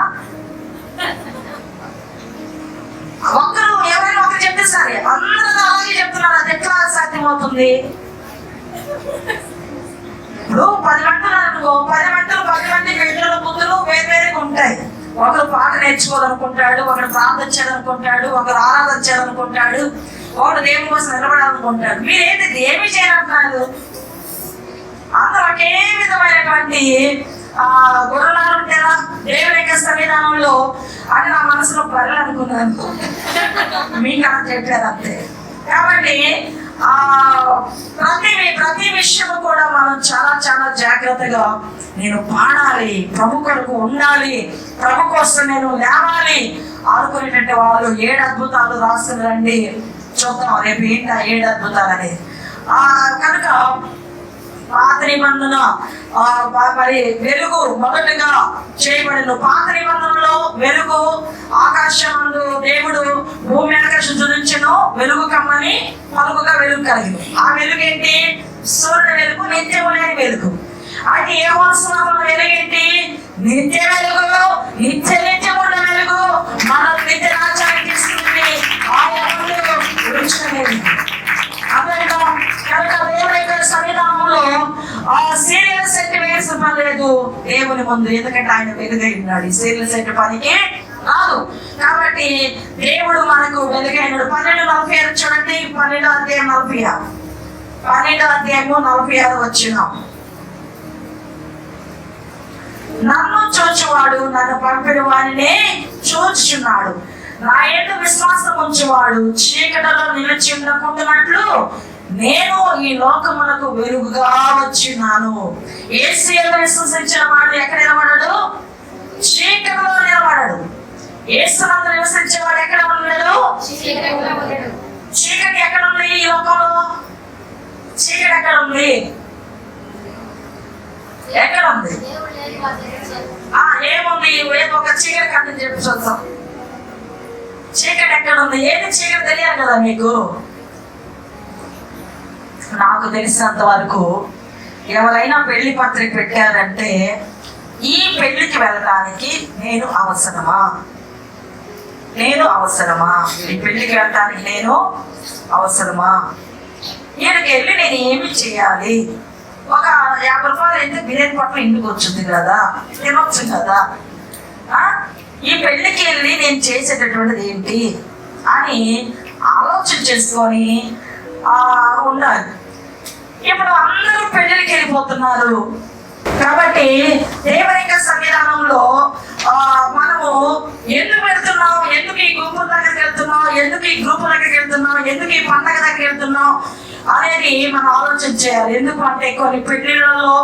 ఎవరైనా ఒకరు చెప్తే సరే అందరూ అలాగే చెప్తున్నారు, అది ఎట్లా సాధ్యమవుతుంది? ఇప్పుడు 10 గంటలు అనుకో, 10 గంటలు 10 మంది బిడ్డల బుద్ధులు వేరేగా ఉంటాయి. ఒకరు పాట నేర్చుకోవాలనుకుంటాడు, ఒకరు ప్రార్థన చేయాలనుకుంటాడు, ఒకరు ఆరాధన చేయాలనుకుంటాడు, ఒకరు దేవుని కోసం నిలబడాలనుకుంటాడు. మీరేంటి ఏమి చేయాలంటున్నారు? అందరూ ఒకే విధమైనటువంటి గుర్రలాలు ఉంటారా దేవుని యొక్క సన్నిధానంలో అని నా మనసులో బర్రెలు అనుకున్నాను. మీకు అలా చెప్పారు అంతే. కాబట్టి ప్రతి విషయము కూడా మనం చాలా చాలా జాగ్రత్తగా నేను పాడాలి, ప్రభు కొరకు ఉండాలి, ప్రభు కోసం నేను లేవాలి అనుకునేటట్టు వాళ్ళు 7 అద్భుతాలు రాస్తున్నారండి. చూద్దాం రేపు ఏంటి 7 అద్భుతాలు అనేది. కనుక పాత నిబంధన మరి వెలుగు మొదటగా చేయబడిన. పాత నిబంధనలో వెలుగు ఆకాశమందు దేవుడు భూమి ఆకాశం చూపించను, వెలుగు కమ్మని పలుకుగా వెలుగు కలిగింది. ఆ వెలుగు ఏంటి? సూర్యుని వెలుగు, నిత్యము లేని వెలుగు. అయితే ఏ సంవత్సరం వెలుగేంటి? నిత్య వెలుగు, నిత్యము ఉన్న వెలుగు మన నిత్య రాజ్యాన్ని తీసుకుంటుంది. కనుక దేవుని యొక్క సన్నిధానంలో సీరియల్ సెట్ వేసిన పని లేదు దేవుని ముందు, ఎందుకంటే ఆయన వెలుగై ఉన్నాడు. ఈ సీరియల్ సెట్ పనికి రాదు. కాబట్టి దేవుడు మనకు వెలుగైనాడు. 12:46 చూడండి. 12:46 వచ్చినాం. నన్ను చూచువాడు నన్ను పంపిన వారినే చూచుచున్నాడు. నా యందు విశ్వాసం ఉంచువాడు చీకటిలో నిలిచి ఉండకుండానట్లు నేను ఈ లోకమునకు వెలుగుగా వచ్చినాను. యేసు యందు విశ్వసించిన వాడు ఎక్కడ నిలబడడు? చీకటిలో నిలబడడు. యేసునందు నివసించేవాడు ఎక్కడ ఉన్నాడు? చీకటి ఎక్కడ ఉంది? ఈ లోకంలో చీకటి ఎక్కడ ఉంది? ఎక్కడ ఉంది? ఏముంది? ఏదో ఒక చీకటి కట్టని చెప్పి చూద్దాం. చీకటి ఎక్కడ ఉంది? ఏది చీకటి తెలియాలి కదా మీకు. నాకు తెలిసినంత వరకు ఎవరైనా పెళ్లి పత్రిక పెట్టారంటే ఈ పెళ్లికి వెళ్ళడానికి నేను అవసరమా? ఈ పెళ్లికి వెళ్ళడానికి నేను అవసరమా? ఈయనకి వెళ్ళి నేను ఏమి చేయాలి? ఒక 50 రూపాయలు అయితే బిర్యానీ పట్ల ఇంటికి వచ్చింది కదా, తినొచ్చు కదా. ఈ పెళ్లికి వెళ్ళి నేను చేసేటటువంటిది ఏంటి అని ఆలోచన చేసుకొని ఉండాలి. ఇప్పుడు అందరూ పెళ్లికి వెళ్ళిపోతున్నారు కాబట్టి దేవుని యొక్క సంవిధానంలో మనము ఎందుకు వెళ్తున్నాం, ఎందుకు ఈ గుంపుల దగ్గరికి వెళ్తున్నాం, ఎందుకు ఈ గ్రూపుల దగ్గరికి వెళ్తున్నాం, ఎందుకు ఈ పండగ దగ్గరికి వెళ్తున్నాం అనేది మనం ఆలోచన చేయాలి. ఎందుకంటే కొన్ని పెళ్లిళ్ళలో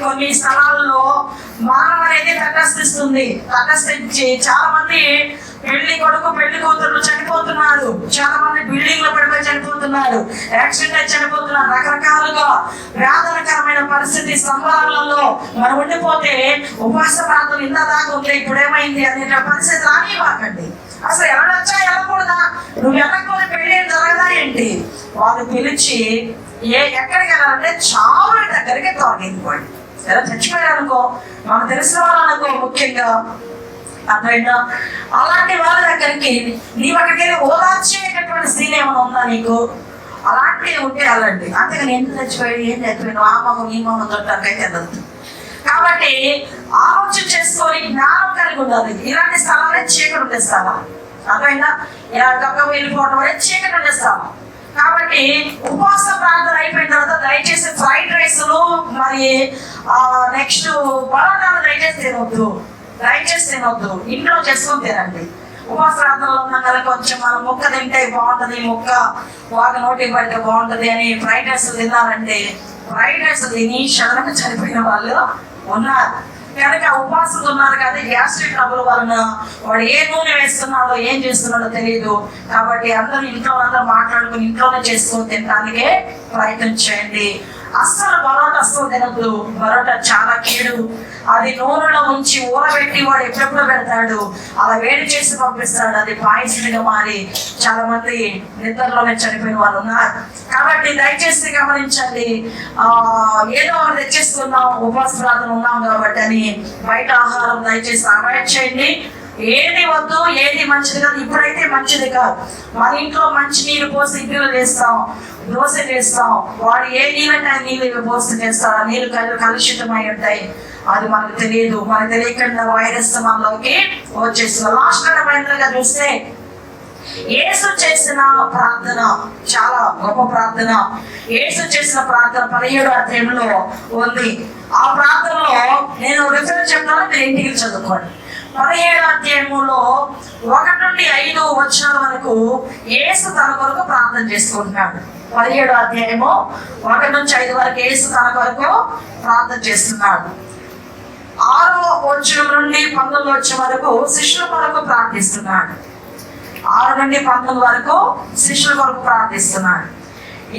కొన్ని స్థలాల్లో మరణం అనేది తటస్థించి చాలా మంది పెళ్లి కొడుకు పెళ్లి కూతురు చనిపోతున్నారు, చాలా మంది బిల్డింగ్ లో పడిపోయి చనిపోతున్నారు, యాక్సిడెంట్ అయి చనిపోతున్నారు. రకరకాలుగా వేదనకరమైన పరిస్థితి సంబరాలలో మనం ఉండిపోతే ఉపవాస ప్రాంతం ఇంత దాకా ఉంది, ఇప్పుడేమైంది అనే పరిస్థితి రానివ్వకండి. అసలు ఎవరొచ్చా వెళ్ళకూడదా? నువ్వు వెళ్ళకపోతే పెళ్లి ఏం జరగదా ఏంటి? వాళ్ళు పిలిచి ఎక్కడికి వెళ్ళాలంటే చావుల దగ్గరికి తొలగించుకోండి. ఎలా చచ్చిపోయారు అనుకో, మనకు తెలిసిన వాళ్ళు అనుకో, ముఖ్యంగా అర్థమైనా అలాంటి వాళ్ళ దగ్గరికి నీవు అక్కడికి వెళ్ళి ఓదార్చేటటువంటి సీన్ ఏమైనా ఉందా నీకు? అలాంటివి ఉంటే వెళ్ళండి. అంతేగాని ఎందుకు చచ్చిపోయాడు, ఏం చచ్చిపోయాడు, ఆ మొహం ఈ మొహం తొట్టకైతే వెళ్ళదు. కాబట్టి ఆలోచన చేసుకొని జ్ఞానం కలిగి ఉండాలి. ఇలాంటి స్థలాలే చీకటి ఉండే స్థలం. అర్థమైనా గంగ వెళ్ళిపోవడం అనేది చీకటి ఉండే స్థలం. కాబట్టి ఉపవాస ప్రార్థన అయిపోయిన తర్వాత దయచేసి ఫ్రైడ్ రైస్లు మరి నెక్స్ట్ పరోటాలు దయచేసి తినొద్దు. ఇంట్లో చేసుకొని తినండి. ఉపవాస ప్రార్థనలో ఉన్నాం కదా, కొంచెం మనం ముక్క తింటే బాగుంటుంది, ముక్క బాగా నోటికి పడితే బాగుంటుంది అని ఫ్రైడ్ రైస్ తిన్నారంటే ఫ్రైడ్ రైస్ తిని సడన్గా చనిపోయిన వాళ్ళు ఉన్నారు. కనుక ఉపవాసం ఉన్నారు కదా, గ్యాస్ట్రిక్ ట్రబుల్ వలన వాడు ఏ నూనె వేస్తున్నాడో ఏం చేస్తున్నాడో తెలియదు. కాబట్టి అందరూ మాట్లాడుకుని ఇంట్లోనే చేసుకొని తినడానికే ప్రయత్నం చేయండి. అస్సలు పరోటా తినద్దు. పరోటా చాలా కీడు. అది నూనెలో ఉంచి ఊరబెట్టి వాడు ఎప్పుడెప్పుడు పెడతాడు, అలా వేడి చేసి పంపిస్తాడు. అది పాయిజన్ గా మారి చాలా మంది నిద్రలోనే చనిపోయిన వాళ్ళు ఉన్నారు. కాబట్టి దయచేసి గమనించండి. ఏదో ఒకటి తెచ్చేస్తున్నాం, ఉపవాస ప్రార్థన ఉన్నాం కాబట్టి అని బయట ఆహారం దయచేసి అవాయిడ్ చేయండి. ఏది వద్దు, ఏది మంచిది కాదు. ఇప్పుడైతే మంచిది కాదు. మన ఇంట్లో మంచి నీళ్ళు పోసి ఇడ్లీలు చేస్తాం, దోశ చేస్తాం. వాడు ఏ నీళ్ళంటే ఆ నీళ్ళు పోసి చేస్తాడు. ఆ నీళ్ళు కలుషితమై ఉంటాయి. అది మనకు తెలియదు. మనకు తెలియకుండా వైరస్ మనలోకి వచ్చేస్తుంది. లాస్ట్ గా చూస్తే యేసు చేసిన ప్రార్థన చాలా గొప్ప ప్రార్థన. యేసు చేసిన ప్రార్థన 17వ అధ్యాయంలో ఉంది. ఆ ప్రార్థనలో నేను రిఫరెన్స్ చెప్తాను, మీరు ఇంటికి చదువుకోండి. 17వ అధ్యాయంలో 1 నుండి 5 వచనాల వరకు యేసు తన కొరకు ప్రార్థన చేసుకుంటున్నాడు. 17వ అధ్యాయము 1 నుంచి 5 వరకు యేసు తన కొరకు ప్రార్థన చేస్తున్నాడు. 6వ వచనం నుండి 19 వచనం వరకు శిష్యుల కొరకు ప్రార్థిస్తున్నాడు. 6 నుండి 19 వరకు శిష్యుల కొరకు ప్రార్థిస్తున్నాడు.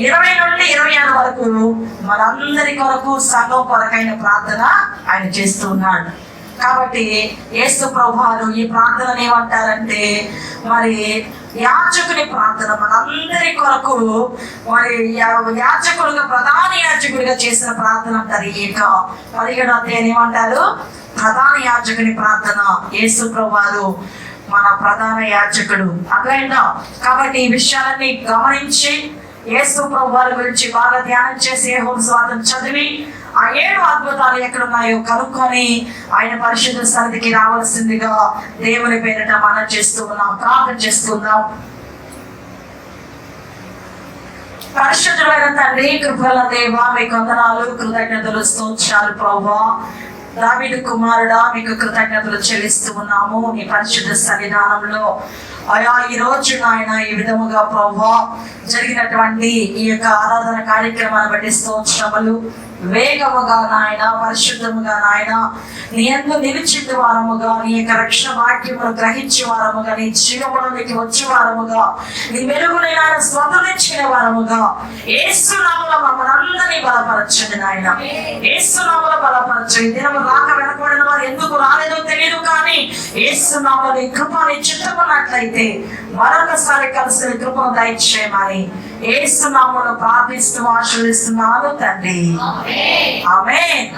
20 నుండి 26 వరకు మనందరి కొరకు సంఘం కొరకైన ప్రార్థన ఆయన చేస్తున్నాడు. కాబట్టి యేసు ప్రభువారు ఈ ప్రార్థనని ఏమంటారంటే మరి యాజకుని ప్రార్థన, మనందరి కొరకు మరి యాజకుడుగా ప్రధాన యాజకుడిగా చేసిన ప్రార్థన అంటారు. ఈ 17వ అధ్యాయం ఏమంటారు? ప్రధాన యాజకుని ప్రార్థన. యేసు ప్రభువారు మన ప్రధాన యాజకుడు. అర్థమైందా? కాబట్టి ఈ విషయాలన్నీ గమనించి యేసు ప్రభువారి గురించి బాగా ధ్యానం చేసి యెహోవా స్వార్థం చదివి ఆ 7 అద్భుతాలు ఎక్కడున్నాయో కనుక్కొని ఆయన పరిశుద్ధ సన్నిధికి రావాల్సిందిగా దేవుని పేరిట మనం చేస్తూ ఉన్నాం. ప్రార్థన చేసుకుందాం. పరిశుద్ధుడైన తండ్రి, కృపగల దేవా, మీకు వందనాలు, కృతజ్ఞతలు, స్తోత్రాలు ప్రభువా. దావీదు కుమారుడా, మీకు కృతజ్ఞతలు చెల్లిస్తూ ఉన్నాము నీ పరిశుద్ధ సన్నిధానంలో. అయా ఈ రోజు నాయన ఈ విధముగా ప్రభువా జరిగినటువంటి ఈ యొక్క ఆరాధన కార్యక్రమాన్ని బట్టి స్తోత్రములు. వేగముగా నాయన, పరిశుద్ధముగా నాయన, నీ యందు నిలిచింది వారముగా, నీ యొక్క రక్షణ వాక్యమును గ్రహించే వారముగా, నీ జీవములోనికి వచ్చే వారముగా, నీ వెలుగునైనా స్వతంత్రించిన వారముగా యేసు నామములో మమ్మల్ని అందరినీ బలపరచండి నాయన. యేసు నామములో బలపరచండి. దినము రాక వెనకబడిన వారు ఎందుకు రాలేదో తెలియదు, కానీ యేసు నామములో నీ కృప నీ చిత్తమున్నట్లయితే మరొకసారి కలిసి కృపను దయచేయమని యేసు నామములో ప్రార్థిస్తూ ఆశీర్వదిస్తున్నాను తండ్రి. ఆమేన్.